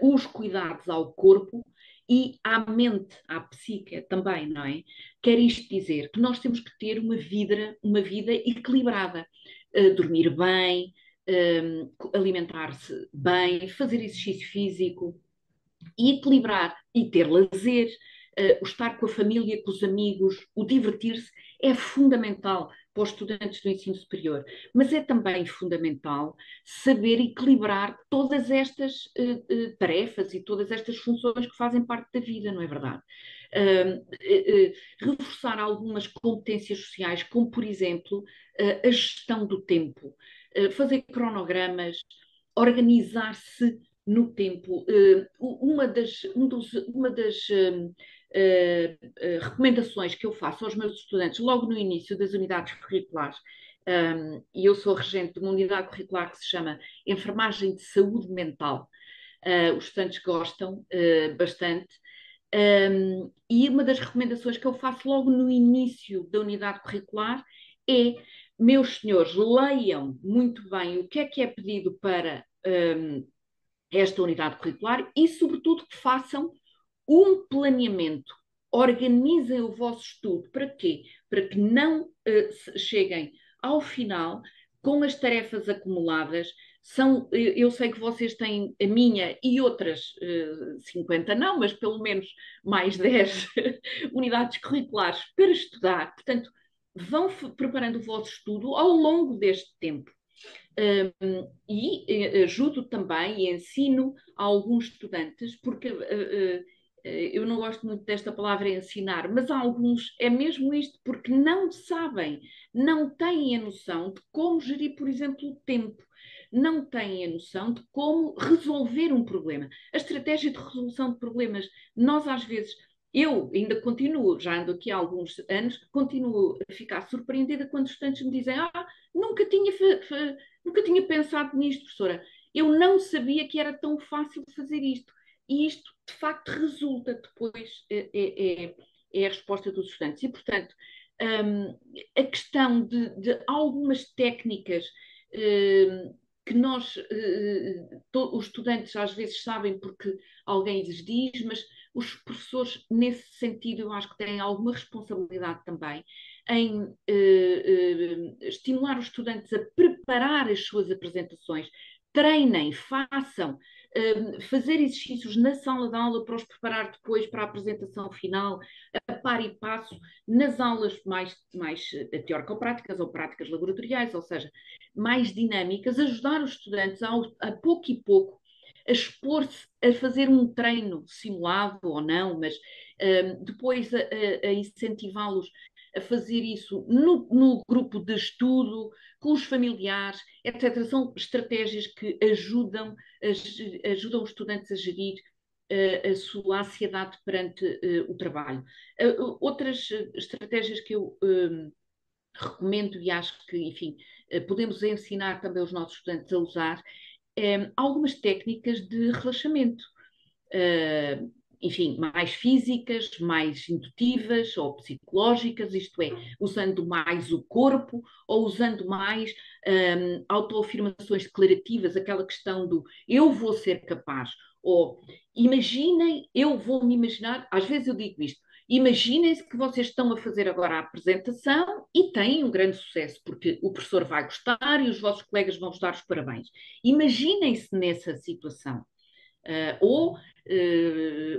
os cuidados ao corpo e à mente, à psique também, não é? Quer isto dizer que nós temos que ter uma vida equilibrada, dormir bem, alimentar-se bem, fazer exercício físico e equilibrar e ter lazer, o estar com a família, com os amigos, o divertir-se é fundamental para os estudantes do ensino superior, mas é também fundamental saber equilibrar todas estas tarefas e todas estas funções que fazem parte da vida, não é verdade? Reforçar algumas competências sociais, como por exemplo a gestão do tempo, fazer cronogramas, organizar-se no tempo. Uma das recomendações que eu faço aos meus estudantes logo no início das unidades curriculares, e eu sou regente de uma unidade curricular que se chama Enfermagem de Saúde Mental. Os estudantes gostam bastante. E uma das recomendações que eu faço logo no início da unidade curricular é: meus senhores, leiam muito bem o que é pedido para esta unidade curricular e, sobretudo, que façam um planeamento. Organizem o vosso estudo. Para quê? Para que não cheguem ao final com as tarefas acumuladas. Eu sei que vocês têm a minha e outras 50 não, mas pelo menos mais 10 unidades curriculares para estudar. Portanto, vão preparando o vosso estudo ao longo deste tempo. E ajudo também e ensino a alguns estudantes, porque eu não gosto muito desta palavra ensinar, mas alguns é mesmo isto, porque não sabem, não têm a noção de como gerir, por exemplo, o tempo, não têm a noção de como resolver um problema. A estratégia de resolução de problemas, nós às vezes, eu ainda continuo, já ando aqui há alguns anos, continuo a ficar surpreendida quando os estudantes me dizem: nunca tinha pensado nisto, professora. Eu não sabia que era tão fácil fazer isto. E isto, de facto, resulta depois, é a resposta dos estudantes. E, portanto, a questão de algumas técnicas que os estudantes às vezes sabem porque alguém lhes diz, mas os professores, nesse sentido, eu acho que têm alguma responsabilidade também em estimular os estudantes a preparar as suas apresentações. Treinem, façam, fazer exercícios na sala de aula para os preparar depois para a apresentação final, a par e passo, nas aulas mais teórico-práticas ou práticas laboratoriais, ou seja, mais dinâmicas, ajudar os estudantes a pouco e pouco a expor-se a fazer um treino simulado ou não, mas depois a incentivá-los a fazer isso no grupo de estudo, com os familiares, etc. São estratégias que ajudam os estudantes a gerir a sua ansiedade perante o trabalho. Outras estratégias que eu recomendo e acho que, enfim, podemos ensinar também os nossos estudantes a usar algumas técnicas de relaxamento. Enfim, mais físicas, mais indutivas ou psicológicas, isto é, usando mais o corpo ou usando mais autoafirmações declarativas, aquela questão do eu vou ser capaz, ou imaginem, eu vou me imaginar, às vezes eu digo isto: imaginem-se que vocês estão a fazer agora a apresentação e têm um grande sucesso, porque o professor vai gostar e os vossos colegas vão vos dar os parabéns. Imaginem-se nessa situação. Ou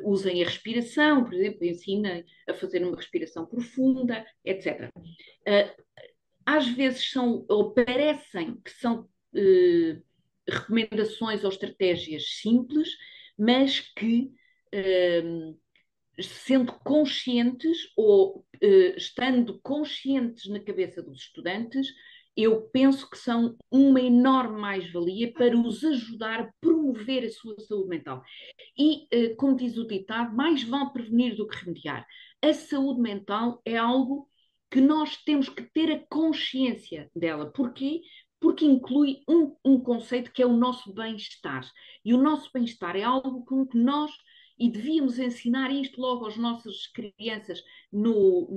usem a respiração, por exemplo, ensinem a fazer uma respiração profunda, etc. Às vezes ou parecem que são recomendações ou estratégias simples, mas que, sendo conscientes ou estando conscientes na cabeça dos estudantes, eu penso que são uma enorme mais-valia para os ajudar a promover a sua saúde mental. E, como diz o ditado, mais vale prevenir do que remediar. A saúde mental é algo que nós temos que ter a consciência dela. Porquê? Porque inclui um conceito que é o nosso bem-estar. E o nosso bem-estar é algo com que nós, e devíamos ensinar isto logo às nossas crianças no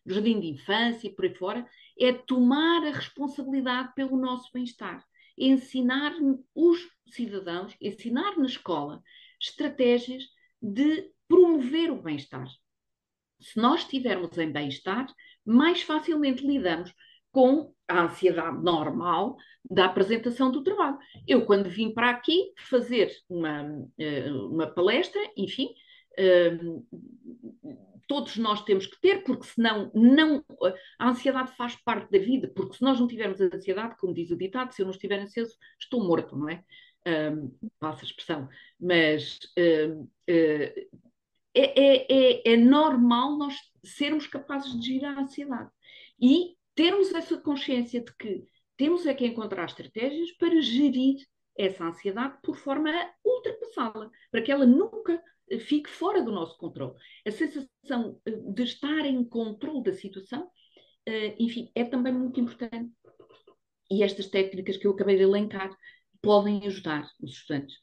jardim de infância e por aí fora, é tomar a responsabilidade pelo nosso bem-estar. Ensinar os cidadãos, ensinar na escola estratégias de promover o bem-estar. Se nós estivermos em bem-estar, mais facilmente lidamos com a ansiedade normal da apresentação do trabalho. Eu, quando vim para aqui fazer uma palestra, enfim, todos nós temos que ter, porque senão não, a ansiedade faz parte da vida, porque se nós não tivermos ansiedade, como diz o ditado, se eu não estiver ansioso, estou morto, não é? Passa a expressão. Mas é normal nós sermos capazes de gerir a ansiedade e termos essa consciência de que temos é que encontrar estratégias para gerir essa ansiedade por forma a ultrapassá-la, para que ela nunca fique fora do nosso controle. A sensação de estar em controle da situação, enfim, é também muito importante. E estas técnicas que eu acabei de elencar podem ajudar os estudantes.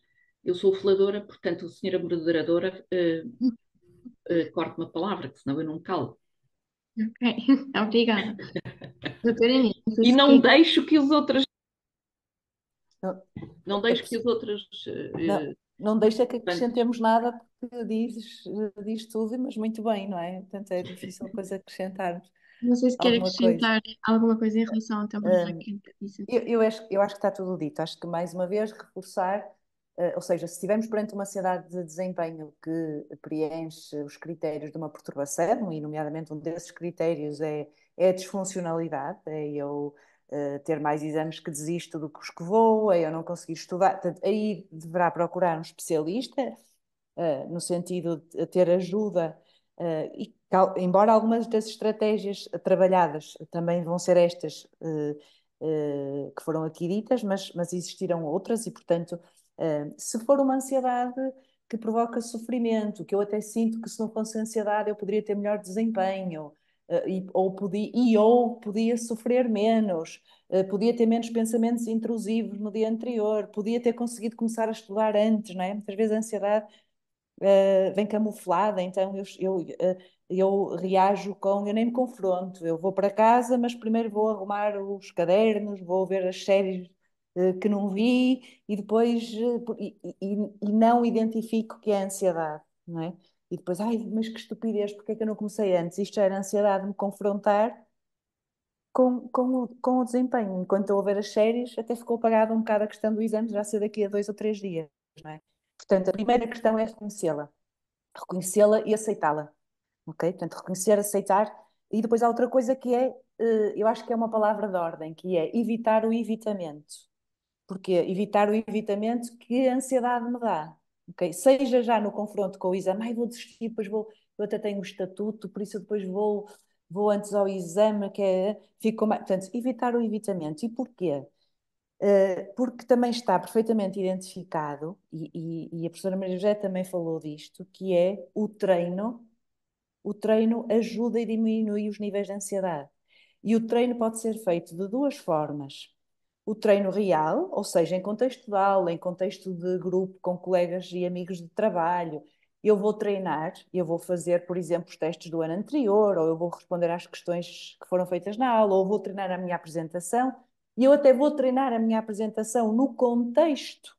Eu sou faladora, portanto, a senhora moderadora corte uma palavra, que senão eu não me calo. Ok, obrigada. Doutora Inês, não sei E se não quer. deixo que os outros. Não, Não deixo que os outros. não, não deixa que Portanto, acrescentemos nada, porque diz tudo, mas muito bem, não é? Portanto, é difícil depois acrescentarmos Não sei se quer alguma coisa. acrescentar alguma coisa em relação também àquilo que disse. Eu acho que está tudo dito. Acho que, mais uma vez, reforçar, ou seja, se estivermos perante uma ansiedade de desempenho que preenche os critérios de uma perturbação, e nomeadamente um desses critérios é a disfuncionalidade, é eu ter mais exames que desisto do que os que vou, é eu não conseguir estudar, portanto, aí deverá procurar um especialista, no sentido de ter ajuda, embora algumas das estratégias trabalhadas também vão ser estas que foram aqui ditas, mas existirão outras e, portanto, se for uma ansiedade que provoca sofrimento, que eu até sinto que se não fosse ansiedade eu poderia ter melhor desempenho, ou podia sofrer menos, podia ter menos pensamentos intrusivos no dia anterior, podia ter conseguido começar a estudar antes, não é? Muitas vezes a ansiedade vem camuflada, então eu reajo eu nem me confronto, eu vou para casa, mas primeiro vou arrumar os cadernos, vou ver as séries que não vi e depois e não identifico que é ansiedade, não é? E depois, ai, mas que estupidez, porque é que eu não comecei antes? Isto já era ansiedade de me confrontar com o desempenho. Enquanto eu a ver as séries, até ficou apagada um bocado a questão do exame, já ser daqui a 2 ou 3 dias, não é? Portanto, a primeira questão é reconhecê-la e aceitá-la, ok? Portanto, reconhecer, aceitar, e depois há outra coisa que eu acho que é uma palavra de ordem, que é evitar o evitamento. Porque evitar o evitamento que a ansiedade me dá, ok? Seja já no confronto com o exame, ai, vou desistir, depois eu até tenho o estatuto, por isso eu depois vou antes ao exame, fico mais... Portanto, evitar o evitamento. E porquê? Porque também está perfeitamente identificado, e a professora Maria José também falou disto, que é o treino ajuda e diminui os níveis de ansiedade. E o treino pode ser feito de duas formas. O treino real, ou seja, em contexto de aula, em contexto de grupo com colegas e amigos de trabalho, eu vou treinar, eu vou fazer, por exemplo, os testes do ano anterior, ou eu vou responder às questões que foram feitas na aula, ou vou treinar a minha apresentação, e eu até vou treinar a minha apresentação no contexto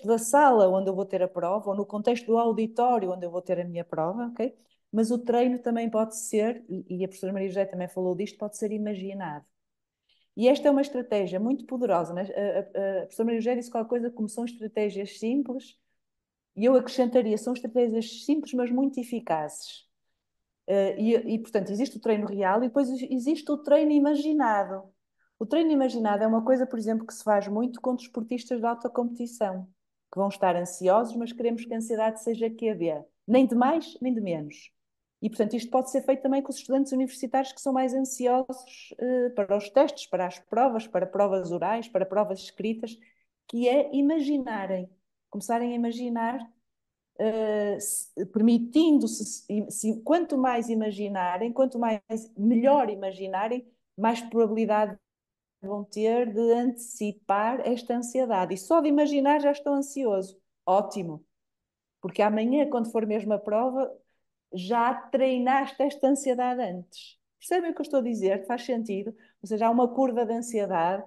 da sala onde eu vou ter a prova, ou no contexto do auditório onde eu vou ter a minha prova, ok? Mas o treino também pode ser, e a professora Maria José também falou disto, pode ser imaginado. E esta é uma estratégia muito poderosa, né? A professora Maria José disse qualquer coisa como são estratégias simples, e eu acrescentaria, são estratégias simples, mas muito eficazes. Portanto, existe o treino real e depois existe o treino imaginado. O treino imaginado é uma coisa, por exemplo, que se faz muito com desportistas de alta competição, que vão estar ansiosos, mas queremos que a ansiedade seja QB, nem de mais, nem de menos. E, portanto, isto pode ser feito também com os estudantes universitários que são mais ansiosos para os testes, para as provas, para provas orais, para provas escritas, que é imaginarem, começarem a imaginar permitindo-se, quanto mais imaginarem, quanto mais melhor imaginarem, mais probabilidade vão ter de antecipar esta ansiedade. E só de imaginar já estou ansioso. Ótimo, porque amanhã, quando for mesmo a prova, já treinaste esta ansiedade antes. Percebem o que eu estou a dizer? Faz sentido? Ou seja, há uma curva de ansiedade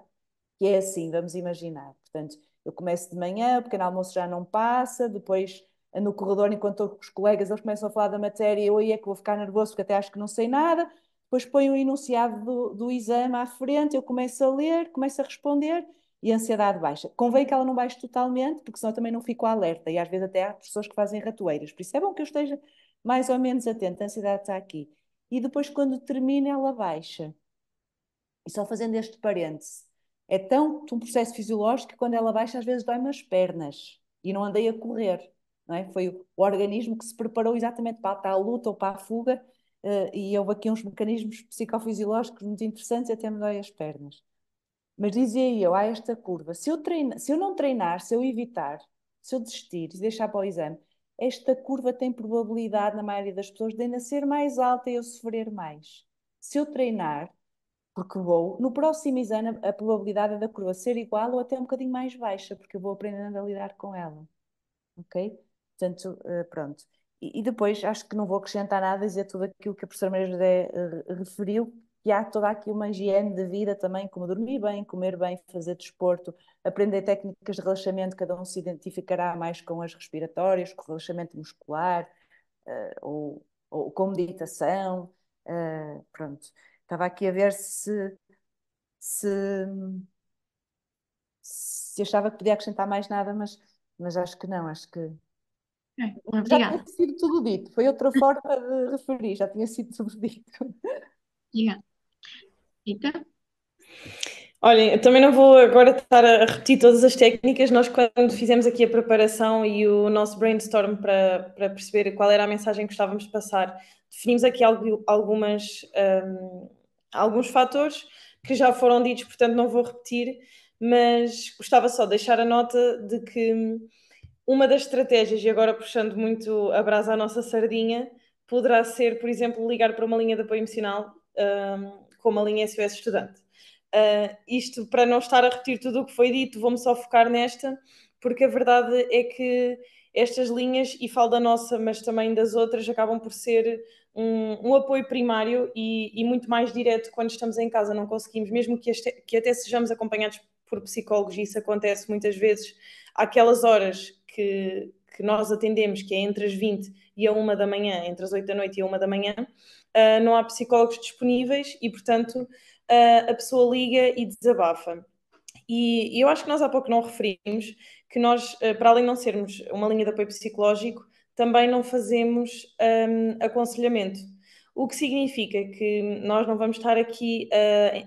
que é assim, vamos imaginar. Portanto, eu começo de manhã, o pequeno almoço já não passa, depois no corredor, enquanto estou com os colegas, eles começam a falar da matéria, eu aí é que vou ficar nervoso porque até acho que não sei nada. Depois ponho o enunciado do exame à frente, eu começo a ler, começo a responder, e ansiedade baixa. Convém que ela não baixe totalmente, porque senão eu também não fico alerta, e às vezes até há pessoas que fazem ratoeiras, por isso é bom que eu esteja mais ou menos atenta, a ansiedade está aqui. E depois, quando termina, ela baixa. E só fazendo este parêntese, é tanto um processo fisiológico que quando ela baixa, às vezes dói-me as pernas, e não andei a correr, não é? Foi o organismo que se preparou exatamente para a luta ou para a fuga, e houve aqui uns mecanismos psicofisiológicos muito interessantes e até me dói as pernas. Mas dizia eu, há esta curva, se eu não treinar, se eu evitar, se eu desistir e deixar para o exame, esta curva tem probabilidade, na maioria das pessoas, de ainda ser mais alta e eu sofrer mais. Se eu treinar, porque vou, no próximo exame a probabilidade é da curva ser igual ou até um bocadinho mais baixa, porque eu vou aprendendo a lidar com ela. Ok? Portanto, pronto. E depois, acho que não vou acrescentar nada, dizer tudo aquilo que a professora Maria José referiu, que há toda aqui uma higiene de vida também, como dormir bem, comer bem, fazer desporto, aprender técnicas de relaxamento, cada um se identificará mais com as respiratórias, com o relaxamento muscular, ou com meditação, pronto. Estava aqui a ver se, se achava que podia acrescentar mais nada, mas acho que não, acho que já tinha Obrigada. sido tudo dito, foi outra forma de referir, já tinha sido tudo dito. Obrigada. Rita? Olhem, eu também não vou agora estar a repetir todas as técnicas. Nós, quando fizemos aqui a preparação e o nosso brainstorm para perceber qual era a mensagem que gostávamos de passar, definimos aqui alguns fatores que já foram ditos, portanto não vou repetir, mas gostava só de deixar a nota de que uma das estratégias, e agora puxando muito a brasa à nossa sardinha, poderá ser, por exemplo, ligar para uma linha de apoio emocional, como a linha SOS Estudante. Isto para não estar a repetir tudo o que foi dito, vou-me só focar nesta, porque a verdade é que estas linhas, e falo da nossa, mas também das outras, acabam por ser um apoio primário e muito mais direto quando estamos em casa. Não conseguimos, mesmo que até sejamos acompanhados por psicólogos, e isso acontece muitas vezes, há aquelas horas que nós atendemos, que é entre as 20 e a 1 da manhã, entre as 8 da noite e a 1 da manhã, não há psicólogos disponíveis e, portanto, a pessoa liga e desabafa. E eu acho que nós há pouco não referimos que nós, para além de não sermos uma linha de apoio psicológico, também não fazemos aconselhamento. O que significa que nós não vamos estar aqui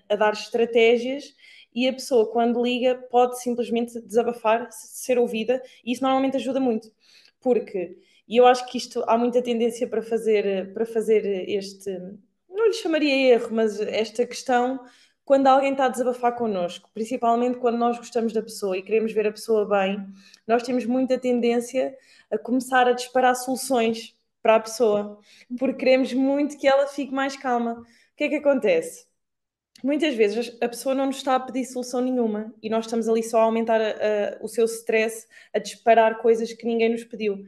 a dar estratégias e a pessoa, quando liga, pode simplesmente desabafar, ser ouvida, e isso normalmente ajuda muito. Porque, e eu acho que isto há muita tendência para fazer este, não lhe chamaria erro, mas esta questão quando alguém está a desabafar connosco, principalmente quando nós gostamos da pessoa e queremos ver a pessoa bem, nós temos muita tendência a começar a disparar soluções para a pessoa, porque queremos muito que ela fique mais calma. O que é que acontece? Muitas vezes a pessoa não nos está a pedir solução nenhuma e nós estamos ali só a aumentar o seu stress, a disparar coisas que ninguém nos pediu.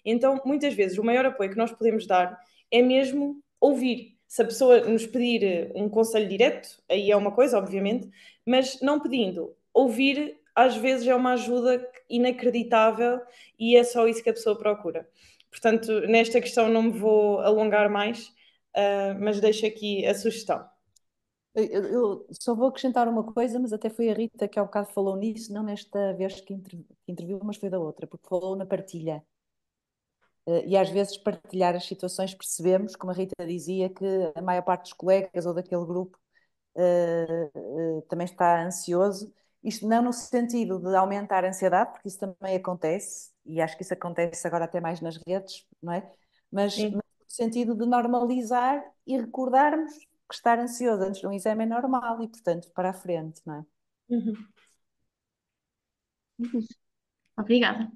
Então, muitas vezes, o maior apoio que nós podemos dar é mesmo ouvir. Se a pessoa nos pedir um conselho direto, aí é uma coisa, obviamente, mas não pedindo, ouvir às vezes é uma ajuda inacreditável e é só isso que a pessoa procura. Portanto, nesta questão não me vou alongar mais, mas deixo aqui a sugestão. Eu só vou acrescentar uma coisa, mas até foi a Rita que há bocado falou nisso, não nesta vez que interviu, mas foi da outra, porque falou na partilha. E às vezes partilhar as situações percebemos, como a Rita dizia, que a maior parte dos colegas ou daquele grupo também está ansioso. Isto não no sentido de aumentar a ansiedade, porque isso também acontece, e acho que isso acontece agora até mais nas redes, não é? Mas no sentido de normalizar e recordarmos que estar ansioso antes de um exame é normal e, portanto, para a frente, não é? Uhum. Obrigada.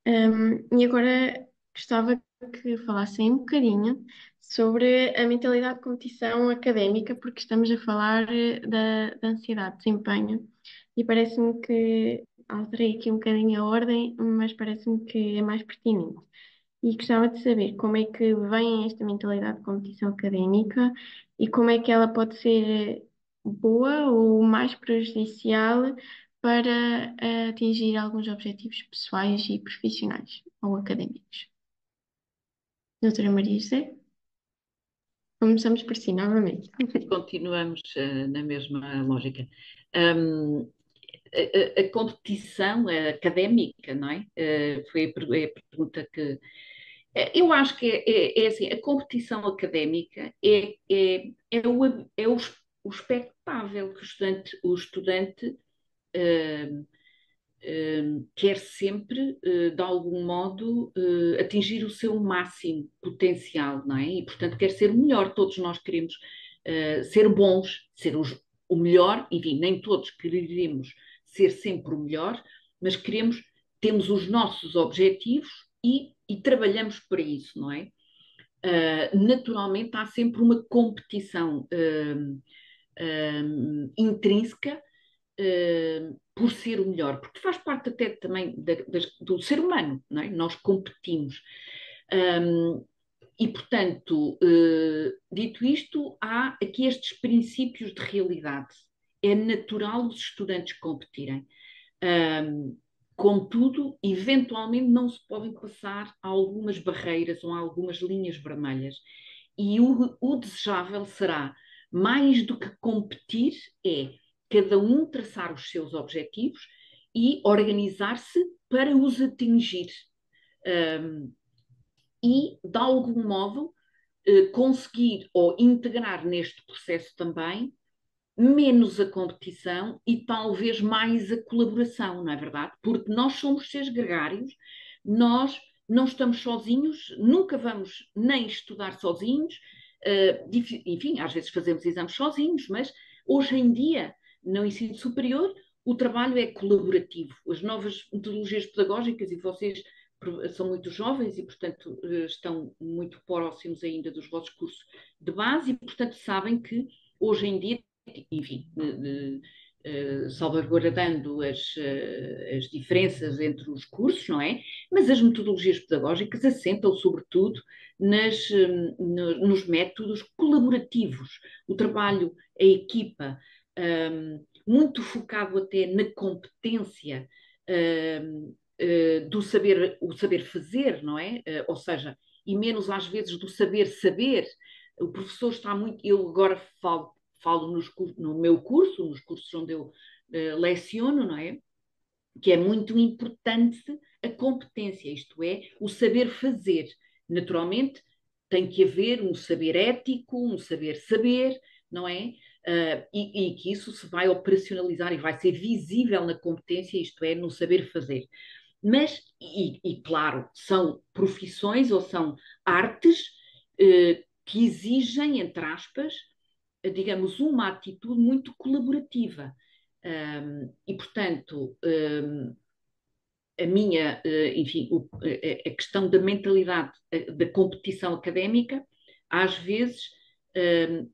E agora gostava que falassem um bocadinho sobre a mentalidade de competição académica, porque estamos a falar da ansiedade de desempenho e parece-me que alterei aqui um bocadinho a ordem, mas parece-me que é mais pertinente. E gostava de saber como é que vem esta mentalidade de competição académica e como é que ela pode ser boa ou mais prejudicial para atingir alguns objetivos pessoais e profissionais ou académicos. Doutora Maria José, começamos por si novamente. Continuamos na mesma lógica. Um, a competição académica, não é? Foi a pergunta que. Eu acho que é assim, a competição académica é o expectável que o estudante quer sempre, de algum modo, atingir o seu máximo potencial, não é? E, portanto, quer ser o melhor. Todos nós queremos ser bons, ser o melhor. Enfim, nem todos queremos ser sempre o melhor, mas temos os nossos objetivos e trabalhamos para isso, não é? Naturalmente, há sempre uma competição intrínseca por ser o melhor, porque faz parte até também do ser humano, não é? Nós competimos. E, portanto, dito isto, há aqui estes princípios de realidade. É natural os estudantes competirem. Contudo, eventualmente não se podem passar algumas barreiras ou algumas linhas vermelhas. E o desejável será, mais do que competir, é cada um traçar os seus objetivos e organizar-se para os atingir. E, de algum modo, conseguir ou integrar neste processo também menos a competição e talvez mais a colaboração, não é verdade? Porque nós somos seres gregários, nós não estamos sozinhos, nunca vamos nem estudar sozinhos, enfim, às vezes fazemos exames sozinhos, mas hoje em dia, no ensino superior, o trabalho é colaborativo. As novas metodologias pedagógicas, e vocês são muito jovens e, portanto, estão muito próximos ainda dos vossos cursos de base e, portanto, sabem que hoje em dia, enfim, salvaguardando as diferenças entre os cursos, não é? Mas as metodologias pedagógicas assentam, sobretudo, nos métodos colaborativos, o trabalho, a equipa, muito focado até na competência o saber fazer, não é? Ou seja, e menos às vezes do saber saber. O professor está muito. Eu agora falo no meu curso, nos cursos onde eu leciono, não é? Que é muito importante a competência, isto é, o saber fazer. Naturalmente, tem que haver um saber ético, um saber saber, não é? E que isso se vai operacionalizar e vai ser visível na competência, isto é, no saber fazer. Mas, claro, são profissões ou são artes que exigem, entre aspas, digamos, uma atitude muito colaborativa. E, portanto, enfim, a questão da mentalidade da competição académica, às vezes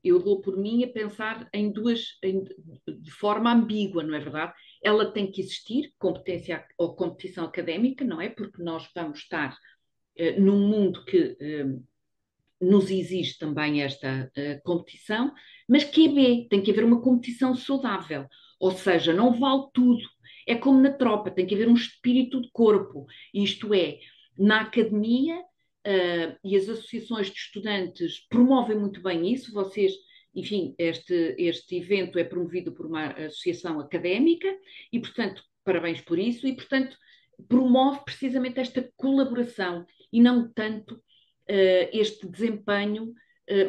eu dou por mim a pensar em de forma ambígua, não é verdade? Ela tem que existir, competência ou competição académica, não é? Porque nós vamos estar num mundo que nos exige também esta competição, mas tem que haver uma competição saudável, ou seja, não vale tudo. É como na tropa, tem que haver um espírito de corpo, isto é, na academia, e as associações de estudantes promovem muito bem isso, vocês, enfim, este evento é promovido por uma associação académica e, portanto, parabéns por isso, e, portanto, promove precisamente esta colaboração e não tanto este desempenho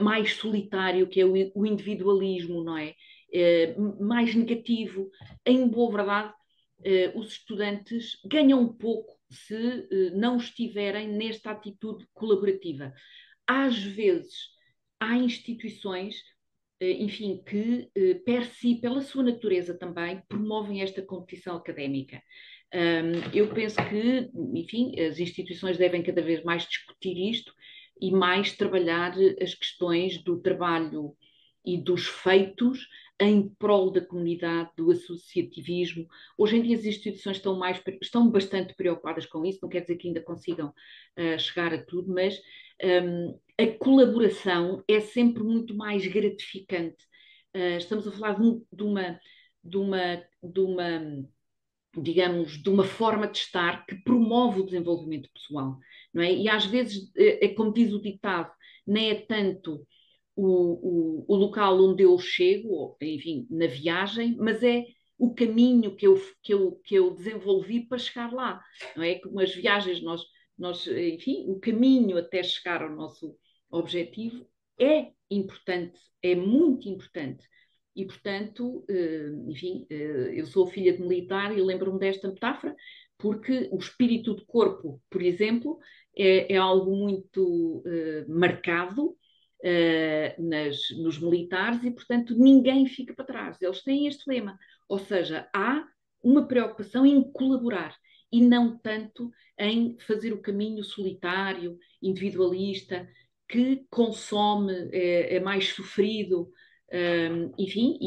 mais solitário, que é o individualismo, não é? Mais negativo. Em boa verdade, os estudantes ganham um pouco se não estiverem nesta atitude colaborativa. Às vezes, há instituições, enfim, que per si, pela sua natureza também, promovem esta competição académica. Eu penso que, enfim, as instituições devem cada vez mais discutir isto e mais trabalhar as questões do trabalho e dos feitos em prol da comunidade, do associativismo. Hoje em dia as instituições estão bastante preocupadas com isso, não quer dizer que ainda consigam chegar a tudo, mas a colaboração é sempre muito mais gratificante. Estamos a falar de uma digamos, de uma forma de estar que promove o desenvolvimento pessoal, não é? E às vezes, como diz o ditado, nem é tanto o local onde eu chego, ou, enfim, na viagem, mas é o caminho que eu desenvolvi para chegar lá, não é? Como as viagens, enfim, o caminho até chegar ao nosso objetivo é importante, é muito importante. E, portanto, enfim, eu sou filha de militar e lembro-me desta metáfora, porque o espírito de corpo, por exemplo, é algo muito marcado nos militares e, portanto, ninguém fica para trás. Eles têm este lema, ou seja, há uma preocupação em colaborar e não tanto em fazer o caminho solitário, individualista, que consome, é mais sofrido, enfim,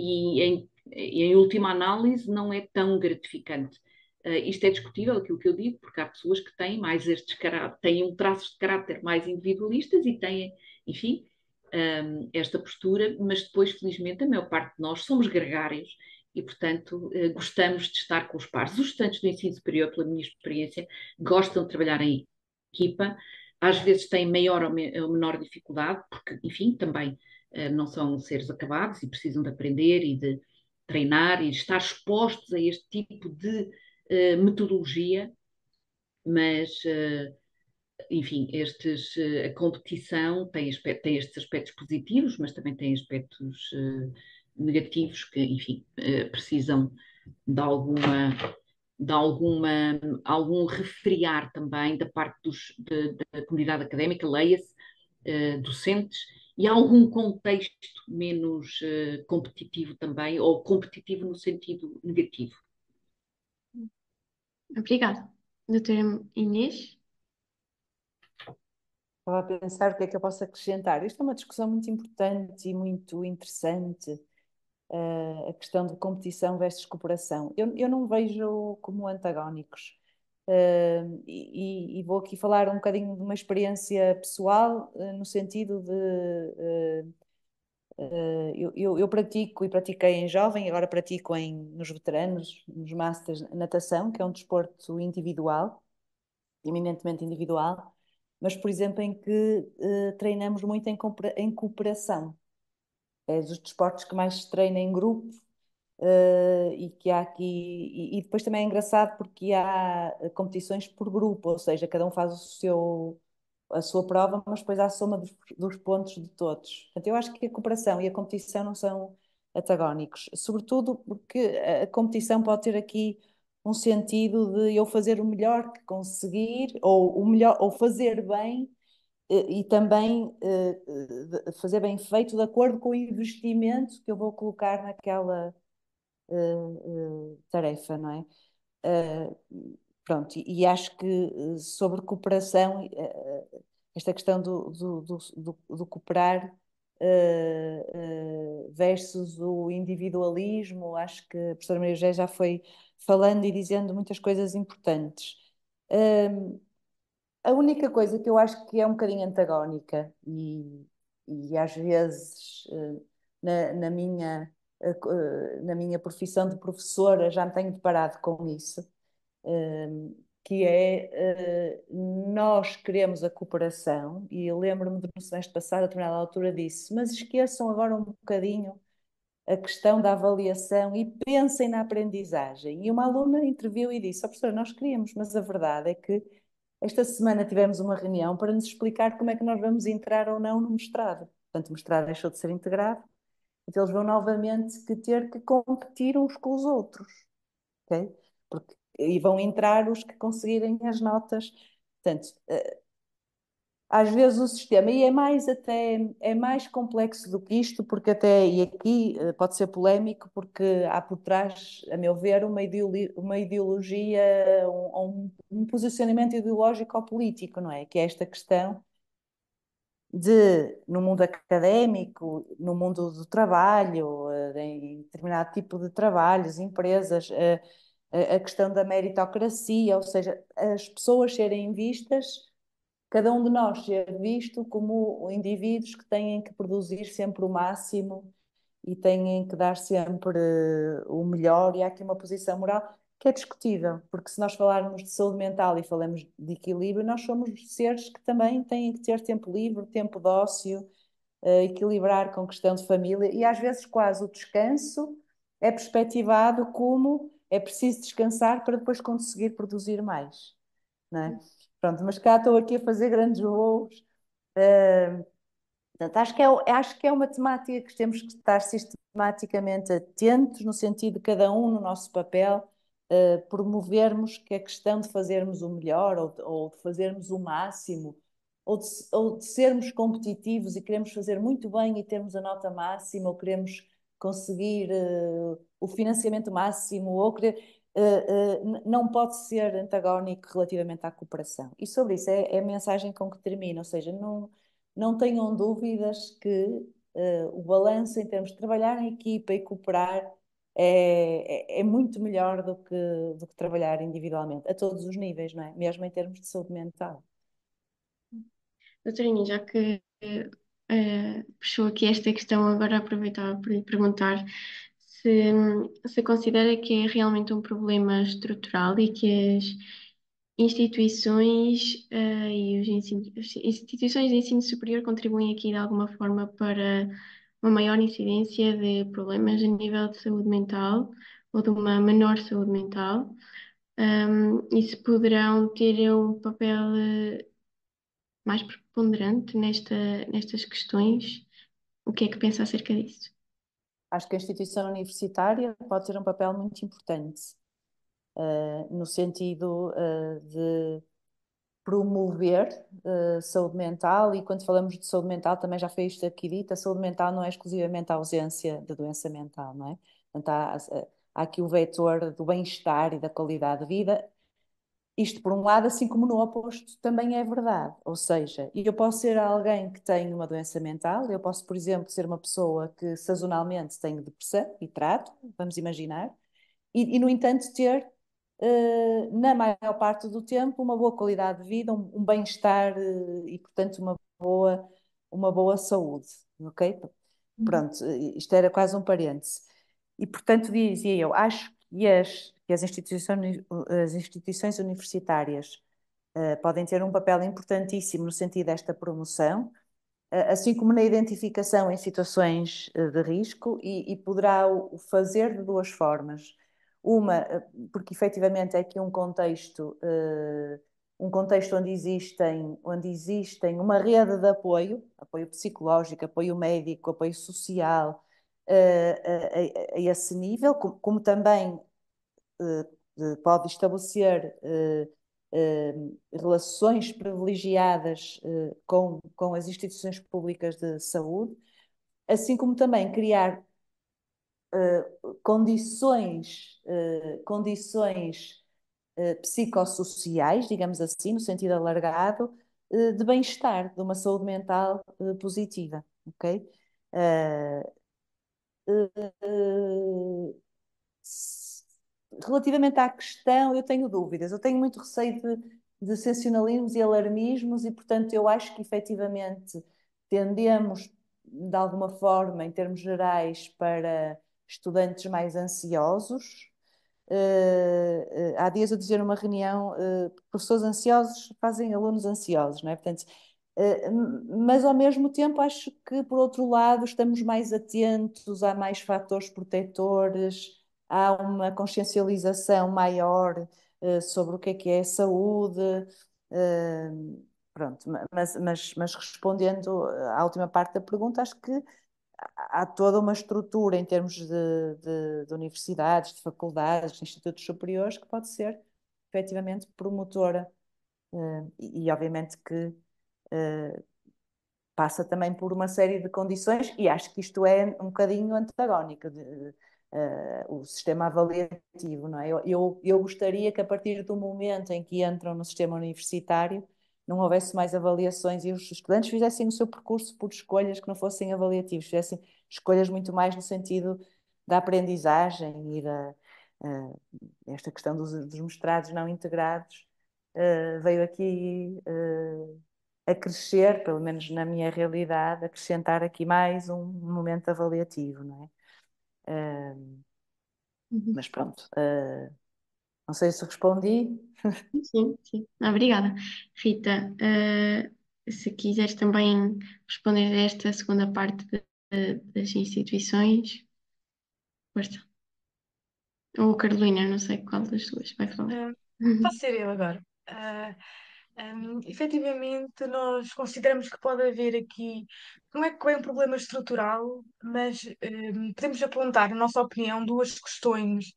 em última análise não é tão gratificante. Isto é discutível, aquilo que eu digo, porque há pessoas que têm mais têm um traços de caráter mais individualistas e têm, enfim, esta postura, mas depois, felizmente, a maior parte de nós somos gregários e, portanto, gostamos de estar com os pares. Os estudantes do ensino superior, pela minha experiência, gostam de trabalhar em equipa, às vezes têm maior ou menor dificuldade, porque, enfim, também não são seres acabados e precisam de aprender e de treinar e de estar expostos a este tipo de metodologia, mas enfim, a competição tem estes aspectos positivos, mas também tem aspectos negativos que, enfim, precisam de algum refriar também da parte da comunidade académica, leia-se, docentes, e algum contexto menos competitivo também, ou competitivo no sentido negativo. Obrigada. Doutora Inês? Estava a pensar o que é que eu posso acrescentar. Isto é uma discussão muito importante e muito interessante, a questão de competição versus cooperação. Eu não vejo como antagónicos. E vou aqui falar um bocadinho de uma experiência pessoal, no sentido de eu pratico e pratiquei em jovem, agora pratico nos veteranos, nos masters, natação, que é um desporto individual, eminentemente individual, mas, por exemplo, em que treinamos muito em cooperação. É dos desportos que mais se treina em grupo, e que há aqui. E depois também é engraçado porque há competições por grupo, ou seja, cada um faz a sua prova, mas depois há a soma dos pontos de todos. Portanto, eu acho que a cooperação e a competição não são antagónicos, sobretudo porque a competição pode ter aqui um sentido de eu fazer o melhor que conseguir, ou o melhor, ou fazer bem, e também fazer bem feito de acordo com o investimento que eu vou colocar naquela tarefa, não é? Pronto, e acho que sobre cooperação, esta questão do cooperar versus o individualismo, acho que a professora Maria José já foi falando e dizendo muitas coisas importantes. A única coisa que eu acho que é um bocadinho antagónica e às vezes na minha na minha profissão de professora já me tenho deparado com isso, que é nós queremos a cooperação, e eu lembro-me de no semestre passado, a determinada altura disse, mas esqueçam agora um bocadinho a questão da avaliação e pensem na aprendizagem. E uma aluna interviu e disse, professora, nós queríamos, mas a verdade é que esta semana tivemos uma reunião para nos explicar como é que nós vamos entrar ou não no mestrado. Portanto, o mestrado deixou de ser integrado, então eles vão novamente ter que competir uns com os outros, ok? E vão entrar os que conseguirem as notas. Portanto, às vezes o sistema, e é mais complexo do que isto, porque até, e aqui pode ser polémico, porque há por trás, a meu ver, uma ideologia, um posicionamento ideológico ou político, não é? Que é esta questão no mundo académico, no mundo do trabalho, em determinado tipo de trabalhos, empresas, a questão da meritocracia, ou seja, as pessoas serem vistas, cada um de nós ser visto como indivíduos que têm que produzir sempre o máximo e têm que dar sempre o melhor, e há aqui uma posição moral que é discutível, porque se nós falarmos de saúde mental e falamos de equilíbrio, nós somos seres que também têm que ter tempo livre, tempo de ócio, equilibrar com questão de família, e às vezes quase o descanso é perspectivado como é preciso descansar para depois conseguir produzir mais, não é? Pronto, mas cá estou aqui a fazer grandes voos. Portanto, acho que é uma temática que temos que estar sistematicamente atentos, no sentido de cada um no nosso papel, promovermos que a questão de fazermos o melhor ou de fazermos o máximo, ou de sermos competitivos e queremos fazer muito bem e termos a nota máxima, ou queremos conseguir o financiamento máximo, ou não pode ser antagónico relativamente à cooperação. E sobre isso é a mensagem com que termino, ou seja, não tenham dúvidas que o balanço em termos de trabalhar em equipa e cooperar é muito melhor do que trabalhar individualmente, a todos os níveis, não é? Mesmo em termos de saúde mental. Doutorinha, já que puxou aqui esta questão, agora aproveitava para lhe perguntar se considera que é realmente um problema estrutural e que as instituições as instituições de ensino superior contribuem aqui de alguma forma para uma maior incidência de problemas a nível de saúde mental ou de uma menor saúde mental, e se poderão ter um papel mais preponderante nestas questões. O que é que pensa acerca disso? Acho que a instituição universitária pode ter um papel muito importante, no sentido de promover saúde mental, e quando falamos de saúde mental, também já foi isto aqui dito, a saúde mental não é exclusivamente a ausência de doença mental, não é? Portanto, há aqui o vetor do bem-estar e da qualidade de vida. Isto por um lado, assim como no oposto também é verdade. Ou seja, eu posso ser alguém que tem uma doença mental, eu posso, por exemplo, ser uma pessoa que sazonalmente tem depressão e trato, vamos imaginar, e no entanto ter, na maior parte do tempo, uma boa qualidade de vida, um bem-estar e, portanto, uma boa saúde, ok? Pronto, isto era quase um parêntese. E, portanto, dizia eu, acho que as instituições universitárias podem ter um papel importantíssimo no sentido desta promoção, assim como na identificação em situações de risco, e poderá o fazer de duas formas. Uma, porque efetivamente é aqui um contexto onde existem uma rede de apoio psicológico, apoio médico, apoio social, a esse nível, como também pode estabelecer relações privilegiadas com as instituições públicas de saúde, assim como também criar condições psicossociais, digamos assim, no sentido alargado, de bem-estar, de uma saúde mental positiva, ok? Relativamente à questão, eu tenho dúvidas. Eu tenho muito receio de sensacionalismos e alarmismos, e, portanto, eu acho que efetivamente tendemos, de alguma forma, em termos gerais, para estudantes mais ansiosos. Há dias eu dizia numa reunião, professores ansiosos fazem alunos ansiosos, não é? Portanto, mas ao mesmo tempo acho que, por outro lado, estamos mais atentos, há mais fatores protetores, há uma consciencialização maior sobre o que é saúde. Pronto, mas respondendo à última parte da pergunta, acho que há toda uma estrutura em termos de universidades, de faculdades, de institutos superiores, que pode ser efetivamente promotora, obviamente que passa também por uma série de condições, e acho que isto é um bocadinho antagónico, o sistema avaliativo, não é? Eu gostaria que, a partir do momento em que entram no sistema universitário, não houvesse mais avaliações e os estudantes fizessem o seu percurso por escolhas que não fossem avaliativos, fizessem escolhas muito mais no sentido da aprendizagem e esta questão dos mestrados não integrados veio aqui a crescer, pelo menos na minha realidade, acrescentar aqui mais um momento avaliativo, não é? Mas pronto, não sei se respondi. Sim, sim. Obrigada. Rita, se quiseres também responder a esta segunda parte das instituições, força. Ou a Carolina, não sei qual das duas vai falar. Ah, posso ser eu agora. Efetivamente, nós consideramos que pode haver aqui, não é que é um problema estrutural, mas podemos apontar, na nossa opinião, duas questões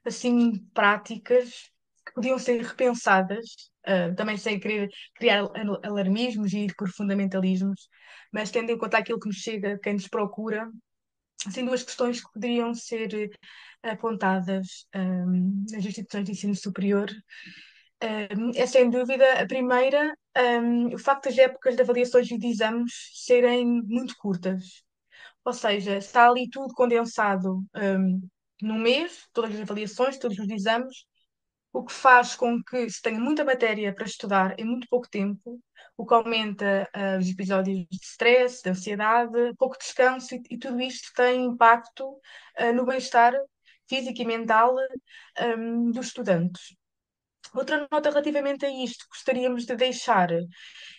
assim práticas que podiam ser repensadas, também sem querer criar alarmismos e ir por fundamentalismos, mas tendo em conta aquilo que nos chega, quem nos procura, assim, duas questões que poderiam ser apontadas nas instituições de ensino superior. É sem dúvida a primeira, o facto das épocas de avaliações e de exames serem muito curtas. Ou seja, está ali tudo condensado num mês, todas as avaliações, todos os exames, o que faz com que se tenha muita matéria para estudar em muito pouco tempo, o que aumenta os episódios de stress, de ansiedade, pouco descanso, e tudo isto tem impacto no bem-estar físico e mental dos estudantes. Outra nota relativamente a isto que gostaríamos de deixar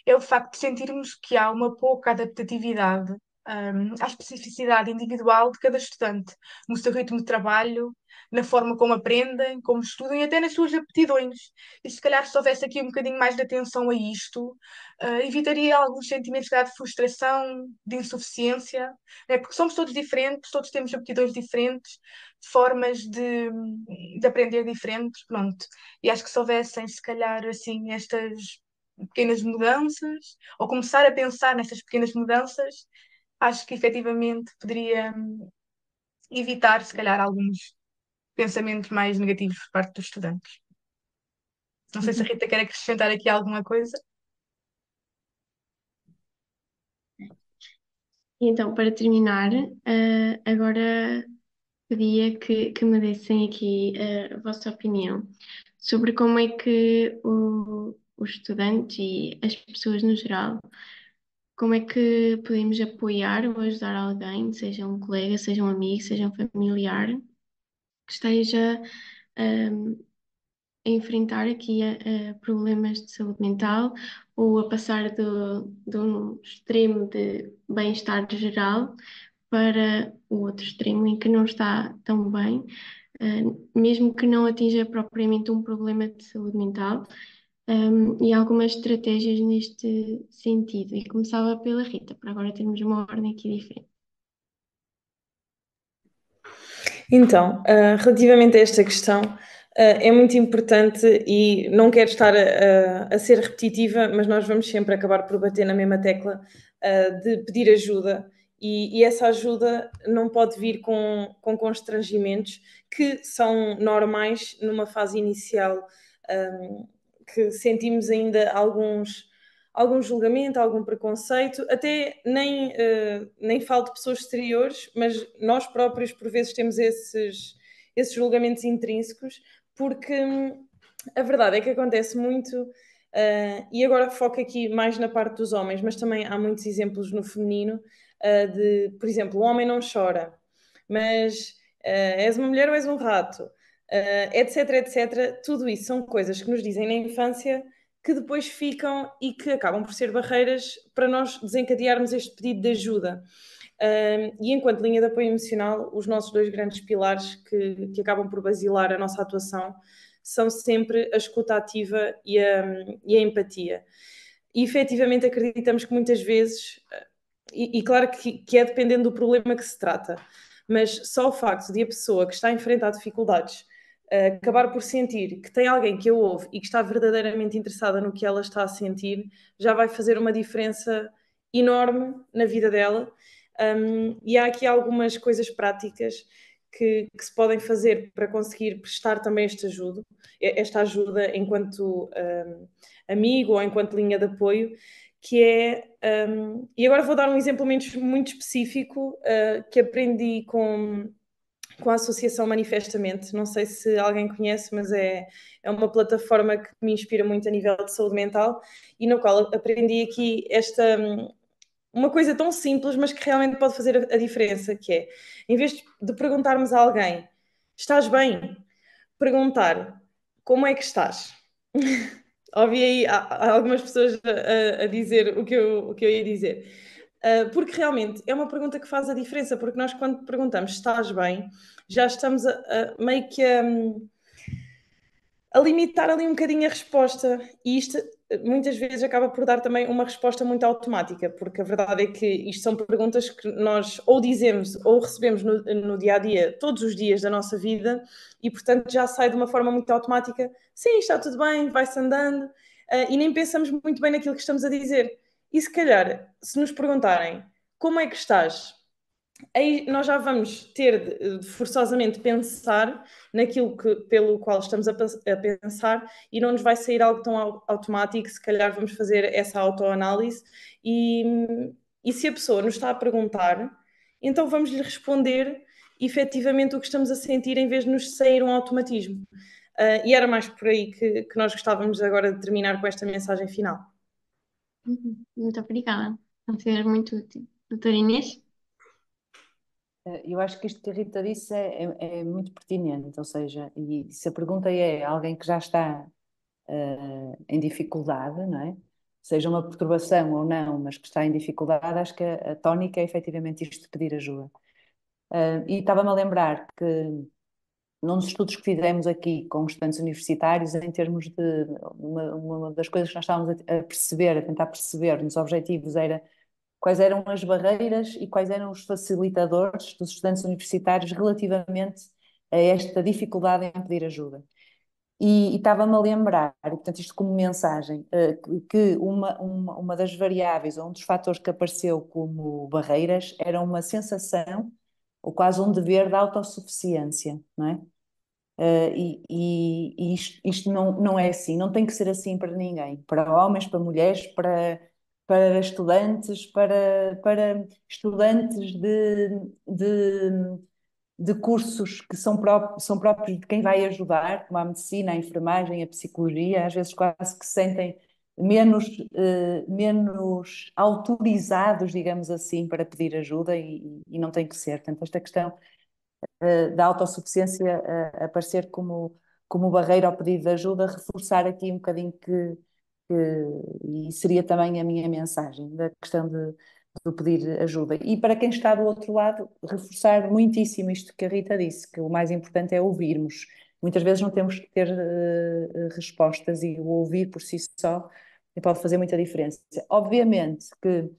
é o facto de sentirmos que há uma pouca adaptatividade, à especificidade individual de cada estudante, no seu ritmo de trabalho, na forma como aprendem, como estudam e até nas suas aptidões. E se calhar se houvesse aqui um bocadinho mais de atenção a isto, evitaria alguns sentimentos se calhar, de frustração, de insuficiência, né? Porque somos todos diferentes, todos temos aptidões diferentes, formas de aprender diferentes, pronto. E acho que se houvessem, se calhar, assim, estas pequenas mudanças, ou começar a pensar nestas pequenas mudanças, acho que efetivamente poderia evitar, se calhar, alguns pensamentos mais negativos por parte dos estudantes. Não sei se a Rita quer acrescentar aqui alguma coisa. E então, para terminar, agora pedia que me dessem aqui a vossa opinião sobre como é que os estudantes e as pessoas no geral, como é que podemos apoiar ou ajudar alguém, seja um colega, seja um amigo, seja um familiar, que esteja a enfrentar aqui problemas de saúde mental ou a passar de um extremo de bem-estar geral para o outro extremo em que não está tão bem, mesmo que não atinja propriamente um problema de saúde mental, e algumas estratégias neste sentido. E começava pela Rita, para agora termos uma ordem aqui diferente. Então, relativamente a esta questão, é muito importante e não quero estar a ser repetitiva, mas nós vamos sempre acabar por bater na mesma tecla de pedir ajuda e essa ajuda não pode vir com constrangimentos que são normais numa fase inicial, que sentimos ainda algum julgamento, algum preconceito, até nem falo de pessoas exteriores, mas nós próprios por vezes temos esses julgamentos intrínsecos, porque a verdade é que acontece muito, e agora foco aqui mais na parte dos homens, mas também há muitos exemplos no feminino, por exemplo, o homem não chora, mas és uma mulher ou és um rato, etc, etc. Tudo isso são coisas que nos dizem na infância que depois ficam e que acabam por ser barreiras para nós desencadearmos este pedido de ajuda. E enquanto linha de apoio emocional, os nossos dois grandes pilares que acabam por basilar a nossa atuação são sempre a escuta ativa e a empatia. E efetivamente acreditamos que muitas vezes, e claro que é dependendo do problema que se trata, mas só o facto de a pessoa que está a enfrentar dificuldades acabar por sentir que tem alguém que a ouve e que está verdadeiramente interessada no que ela está a sentir, já vai fazer uma diferença enorme na vida dela. E há aqui algumas coisas práticas que se podem fazer para conseguir prestar também esta ajuda enquanto amigo ou enquanto linha de apoio, que é, e agora vou dar um exemplo muito específico que aprendi com a Associação Manifestamente. Não sei se alguém conhece, mas é uma plataforma que me inspira muito a nível de saúde mental e no qual aprendi aqui uma coisa tão simples, mas que realmente pode fazer a diferença, que é, em vez de perguntarmos a alguém, estás bem? Perguntar, como é que estás? Ouvi aí há algumas pessoas a dizer o que eu ia dizer. Porque realmente é uma pergunta que faz a diferença, porque nós quando perguntamos se estás bem, já estamos meio que a limitar ali um bocadinho a resposta, e isto muitas vezes acaba por dar também uma resposta muito automática, porque a verdade é que isto são perguntas que nós ou dizemos ou recebemos no dia a dia, todos os dias da nossa vida, e portanto já sai de uma forma muito automática: sim, está tudo bem, vai-se andando, e nem pensamos muito bem naquilo que estamos a dizer. E se calhar, se nos perguntarem como é que estás, aí nós já vamos ter de forçosamente pensar naquilo pelo qual estamos a pensar, e não nos vai sair algo tão automático. Se calhar vamos fazer essa autoanálise e se a pessoa nos está a perguntar, então vamos lhe responder efetivamente o que estamos a sentir, em vez de nos sair um automatismo. E era mais por aí que nós gostávamos agora de terminar com esta mensagem final. Muito obrigada. Vai ser muito útil. Doutora Inês? Eu acho que isto que a Rita disse é muito pertinente, ou seja, e se a pergunta é alguém que já está em dificuldade, não é? Seja uma perturbação ou não, mas que está em dificuldade, acho que a tónica é efetivamente isto de pedir ajuda. E estava-me a lembrar que num dos estudos que fizemos aqui com os estudantes universitários, em termos de uma das coisas que nós estávamos a perceber, a tentar perceber nos objetivos, era quais eram as barreiras e quais eram os facilitadores dos estudantes universitários relativamente a esta dificuldade em pedir ajuda. E estava-me a lembrar, e portanto isto como mensagem, que uma das variáveis, ou um dos fatores que apareceu como barreiras, era uma sensação, ou quase um dever de autossuficiência, não é? E isto não é assim, não tem que ser assim para ninguém, para homens, para mulheres, para estudantes, para estudantes de cursos que são próprios de quem vai ajudar, como a medicina, a enfermagem, a psicologia, às vezes quase que se sentem menos autorizados, digamos assim, para pedir ajuda, e não tem que ser. Portanto, esta questão da autossuficiência aparecer como barreira ao pedido de ajuda, reforçar aqui um bocadinho e seria também a minha mensagem, da questão de pedir ajuda. E para quem está do outro lado, reforçar muitíssimo isto que a Rita disse, que o mais importante é ouvirmos. Muitas vezes não temos que ter respostas, e o ouvir por si só pode fazer muita diferença. Obviamente que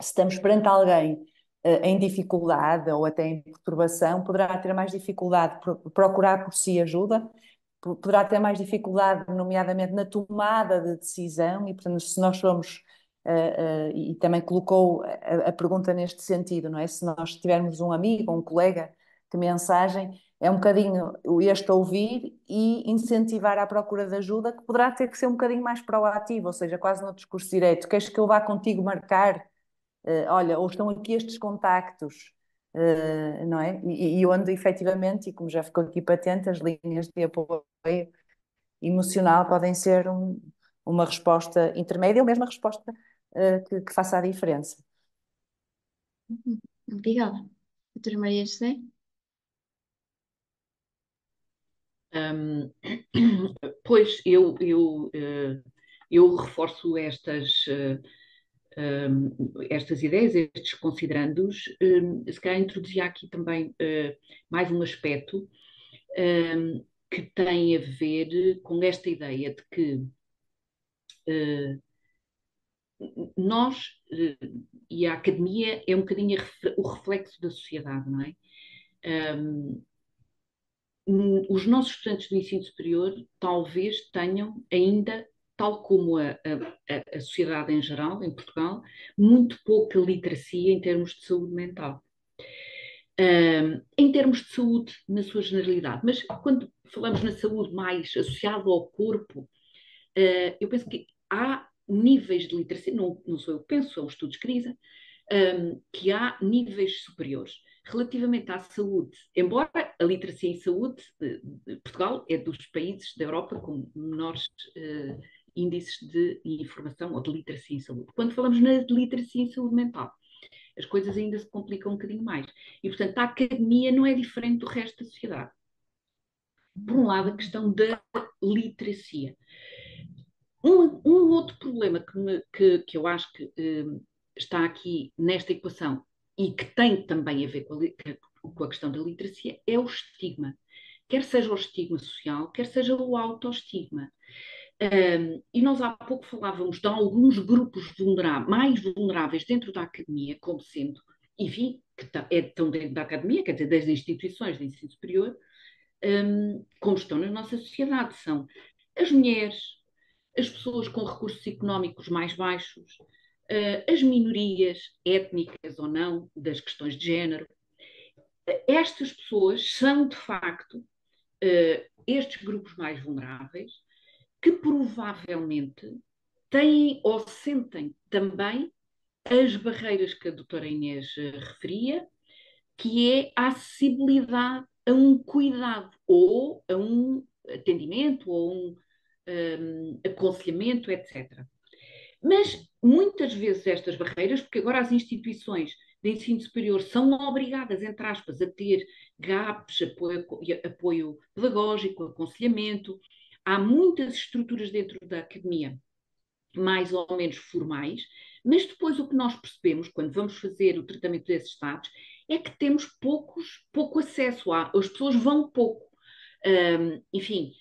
se estamos perante alguém em dificuldade ou até em perturbação, poderá ter mais dificuldade procurar por si ajuda, poderá ter mais dificuldade, nomeadamente na tomada de decisão, e portanto, se nós somos, e também colocou a pergunta neste sentido, não é? Se nós tivermos um amigo, um colega, que mensagem, é um bocadinho este ouvir e incentivar à procura de ajuda, que poderá ter que ser um bocadinho mais proativo, ou seja, quase no discurso direto: queres que eu vá contigo marcar? Olha, ou estão aqui estes contactos, não é? E onde efetivamente, e como já ficou aqui patente, as linhas de apoio emocional podem ser uma resposta intermédia ou mesmo a resposta que faça a diferença. Obrigada. Doutora Maria José? Pois eu reforço estas ideias, estes considerandos. Se calhar introduzia aqui também mais um aspecto que tem a ver com esta ideia de que nós e a academia é um bocadinho o reflexo da sociedade, não é? Os nossos estudantes do ensino superior talvez tenham ainda, tal como a sociedade em geral, em Portugal, muito pouca literacia em termos de saúde mental. Em termos de saúde, na sua generalidade, mas quando falamos na saúde mais associada ao corpo, eu penso que há níveis de literacia, não sou eu que penso, são estudos que dizem, que há níveis superiores. Relativamente à saúde, embora a literacia em saúde, Portugal é dos países da Europa com menores índices de informação ou de literacia em saúde. Quando falamos na literacia em saúde mental, as coisas ainda se complicam um bocadinho mais. E, portanto, a academia não é diferente do resto da sociedade. Por um lado, a questão da literacia. Um outro problema que eu acho que está aqui nesta equação e que tem também a ver com a questão da literacia é o estigma. Quer seja o estigma social, quer seja o autoestigma. E nós há pouco falávamos de alguns grupos mais vulneráveis dentro da academia, como sendo, enfim, que estão dentro da academia, quer dizer, das instituições de ensino superior, como estão na nossa sociedade. São as mulheres, as pessoas com recursos económicos mais baixos, as minorias étnicas ou não, das questões de género. Estas pessoas são, de facto, estes grupos mais vulneráveis que provavelmente têm ou sentem também as barreiras que a doutora Inês referia, que é a acessibilidade a um cuidado ou a um atendimento ou aconselhamento, etc. Mas muitas vezes estas barreiras, porque agora as instituições de ensino superior são obrigadas, entre aspas, a ter GAPs, apoio pedagógico, aconselhamento. Há muitas estruturas dentro da academia, mais ou menos formais, mas depois o que nós percebemos, quando vamos fazer o tratamento desses estados, é que temos pouco acesso as pessoas vão pouco. Enfim,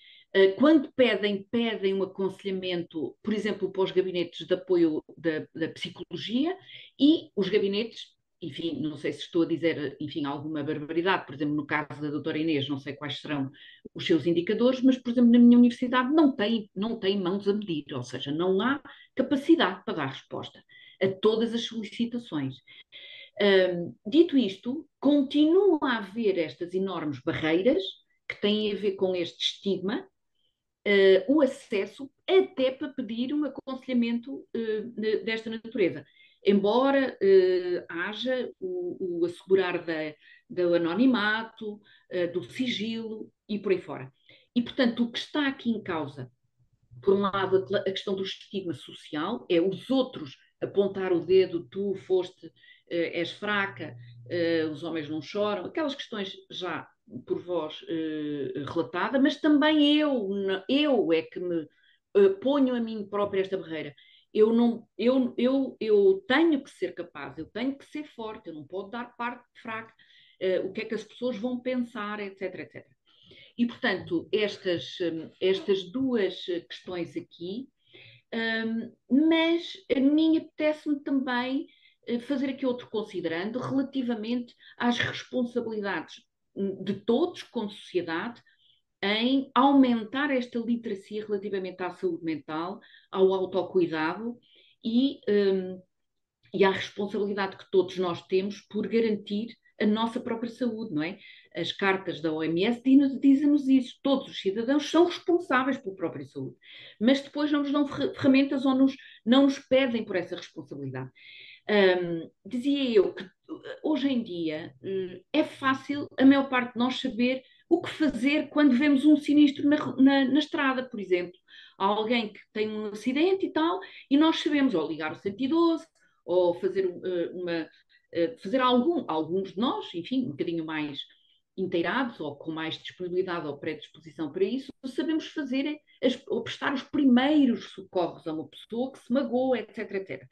quando pedem um aconselhamento, por exemplo, para os gabinetes de apoio da psicologia e os gabinetes, enfim, não sei se estou a dizer, enfim, alguma barbaridade, por exemplo, no caso da doutora Inês, não sei quais serão os seus indicadores, mas, por exemplo, na minha universidade não tem mãos a medir, ou seja, não há capacidade para dar resposta a todas as solicitações. Dito isto, continua a haver estas enormes barreiras que têm a ver com este estigma, o acesso até para pedir um aconselhamento desta natureza. Embora haja o assegurar do anonimato, do sigilo e por aí fora. E, portanto, o que está aqui em causa, por um lado, a questão do estigma social, é os outros apontar o dedo, tu foste, és fraca, os homens não choram, aquelas questões já por vós relatada, mas também eu é que me ponho a mim própria esta barreira. Eu tenho que ser capaz, eu tenho que ser forte, eu não posso dar parte fraca, o que é que as pessoas vão pensar, etc, etc. E, portanto, estas duas questões aqui, mas a mim apetece-me também fazer aqui outro considerando relativamente às responsabilidades de todos como sociedade em aumentar esta literacia relativamente à saúde mental, ao autocuidado e à responsabilidade que todos nós temos por garantir a nossa própria saúde, não é? As cartas da OMS dizem-nos isso. Todos os cidadãos são responsáveis pela própria saúde, mas depois não nos dão ferramentas ou não nos pedem por essa responsabilidade. Dizia eu que hoje em dia é fácil a maior parte de nós saber o que fazer quando vemos um sinistro na estrada, por exemplo. Há alguém que tem um acidente e tal, e nós sabemos ou ligar o 112, ou fazer alguns de nós, enfim, um bocadinho mais inteirados ou com mais disponibilidade ou predisposição para isso, sabemos fazer ou prestar os primeiros socorros a uma pessoa que se magoa, etc, etc.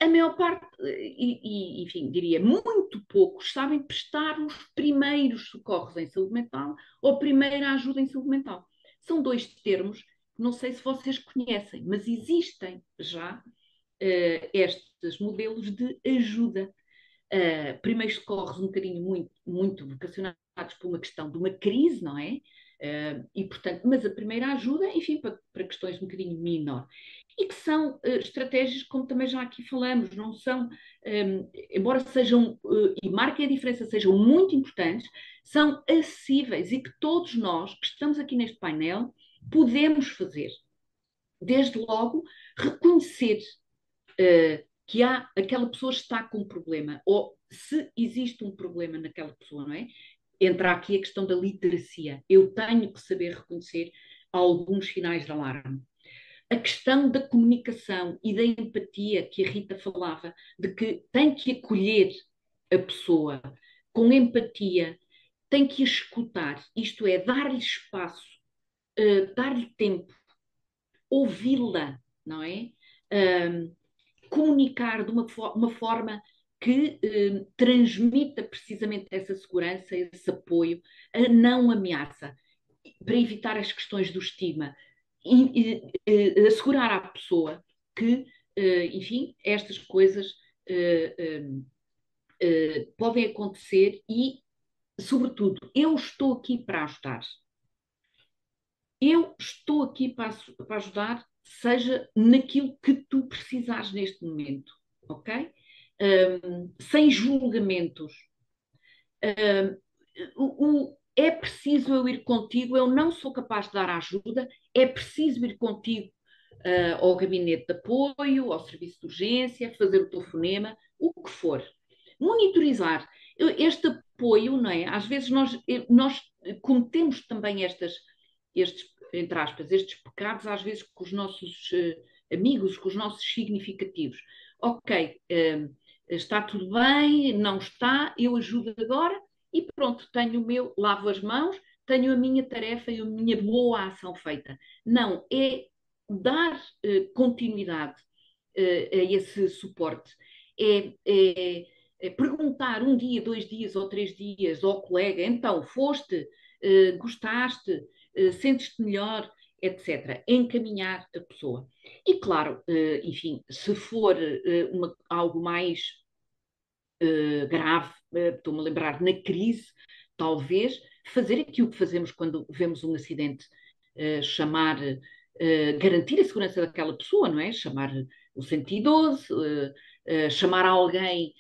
A maior parte, enfim, diria muito poucos, sabem prestar os primeiros socorros em saúde mental ou a primeira ajuda em saúde mental. São dois termos, não sei se vocês conhecem, mas existem já estes modelos de ajuda. Primeiros socorros um bocadinho muito vocacionados por uma questão de uma crise, não é? E, portanto, mas a primeira ajuda, enfim, para questões um bocadinho menor. E que são estratégias, como também já aqui falamos, não são, embora sejam, e marquem a diferença, sejam muito importantes, são acessíveis e que todos nós que estamos aqui neste painel podemos fazer. Desde logo, reconhecer que aquela pessoa está com um problema, ou se existe um problema naquela pessoa, não é? Entra aqui a questão da literacia. Eu tenho que saber reconhecer alguns sinais de alarme. A questão da comunicação e da empatia que a Rita falava, de que tem que acolher a pessoa com empatia, tem que escutar, isto é, dar-lhe espaço, dar-lhe tempo, ouvi-la, não é? comunicar de uma forma que transmita precisamente essa segurança, esse apoio, a não ameaça, para evitar as questões do estigma, assegurar à pessoa que, enfim, estas coisas podem acontecer e, sobretudo, eu estou aqui para ajudar. Eu estou aqui para ajudar, seja naquilo que tu precisares neste momento, ok? Sem julgamentos. É preciso eu ir contigo, eu não sou capaz de dar ajuda, é preciso ir contigo ao gabinete de apoio, ao serviço de urgência, fazer o telefonema, o que for. Monitorizar este apoio, não é? Às vezes nós cometemos também estes, entre aspas, estes pecados, às vezes com os nossos amigos, com os nossos significativos. Ok, está tudo bem, não está, eu ajudo agora e pronto, tenho o meu, lavo as mãos, tenho a minha tarefa e a minha boa ação feita. Não, é dar continuidade a esse suporte. É perguntar um dia, 2 dias ou 3 dias ao colega, então, foste, gostaste, sentes-te melhor, etc. Encaminhar a pessoa. E claro, enfim, se for algo mais grave, estou-me a lembrar, na crise, talvez, fazer aquilo que fazemos quando vemos um acidente, chamar, garantir a segurança daquela pessoa, não é? Chamar o 112, chamar alguém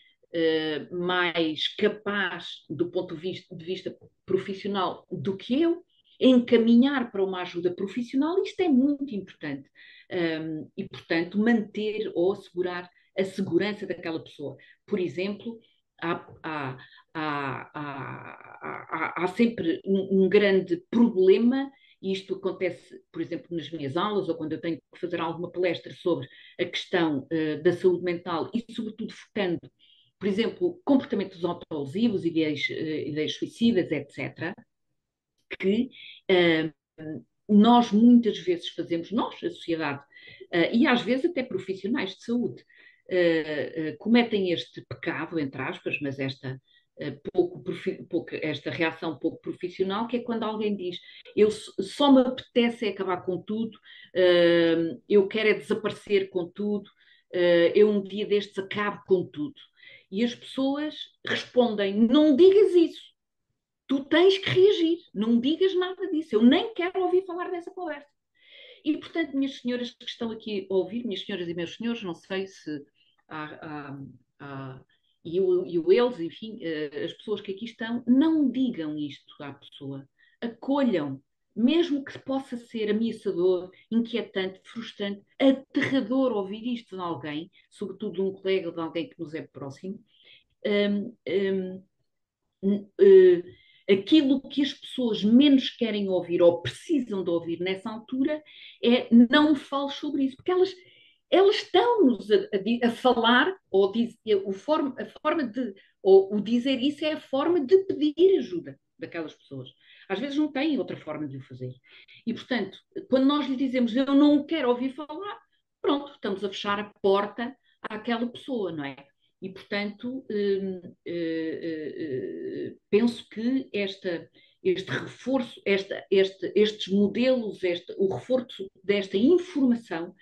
mais capaz do ponto de vista profissional do que eu, encaminhar para uma ajuda profissional, isto é muito importante. E, portanto, manter ou assegurar a segurança daquela pessoa. Por exemplo, há sempre um grande problema, e isto acontece, por exemplo, nas minhas aulas, ou quando eu tenho que fazer alguma palestra sobre a questão da saúde mental, e sobretudo focando, por exemplo, comportamentos autolesivos, ideias suicidas, etc., que nós muitas vezes fazemos, nós, a sociedade, e às vezes até profissionais de saúde, cometem este pecado, entre aspas, mas esta reação pouco profissional, que é quando alguém diz, eu só me apetece é acabar com tudo, eu quero é desaparecer com tudo, eu um dia destes acabo com tudo. E as pessoas respondem, não digas isso, tu tens que reagir, não digas nada disso, eu nem quero ouvir falar dessa conversa. E, portanto, minhas senhoras que estão aqui a ouvir, minhas senhoras e meus senhores, não sei se e o eles, enfim, as pessoas que aqui estão, não digam isto à pessoa, acolham, mesmo que possa ser ameaçador, inquietante, frustrante, aterrador ouvir isto de alguém, sobretudo de um colega ou de alguém que nos é próximo. Aquilo que as pessoas menos querem ouvir ou precisam de ouvir nessa altura é não me fales sobre isso, porque elas estão-nos a falar, ou a forma de, ou o dizer isso é a forma de pedir ajuda daquelas pessoas. Às vezes não têm outra forma de o fazer. E, portanto, quando nós lhe dizemos eu não quero ouvir falar, pronto, estamos a fechar a porta àquela pessoa, não é? E, portanto, penso que este reforço, estes modelos, o reforço desta informação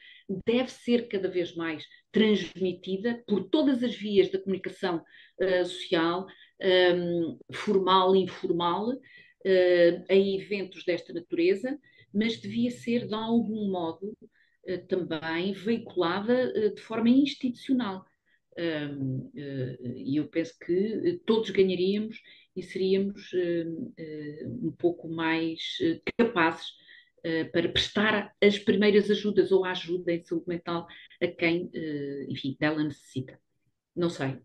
deve ser cada vez mais transmitida por todas as vias da comunicação social, formal e informal, em eventos desta natureza, mas devia ser, de algum modo, também veiculada de forma institucional. E eu penso que todos ganharíamos e seríamos um pouco mais capazes para prestar as primeiras ajudas ou a ajuda em saúde mental a quem, enfim, dela necessita. Não sei,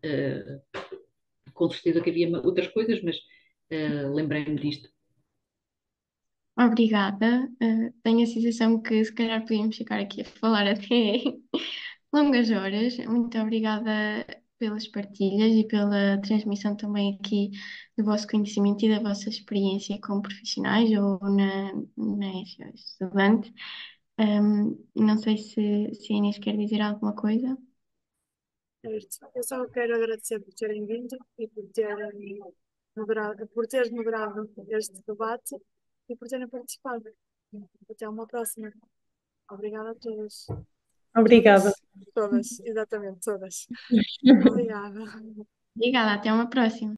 com certeza que havia outras coisas, mas lembrei-me disto. Obrigada. Tenho a sensação que se calhar podíamos ficar aqui a falar até longas horas. Muito obrigada pelas partilhas e pela transmissão também aqui do vosso conhecimento e da vossa experiência como profissionais ou na estudante. Não sei se a Inês quer dizer alguma coisa. Certo. Eu só quero agradecer por terem vindo e por teres moderado este debate e por terem participado. Até uma próxima. Obrigada a todos. Obrigada. Todas, exatamente, todas. Obrigada. Obrigada, até uma próxima.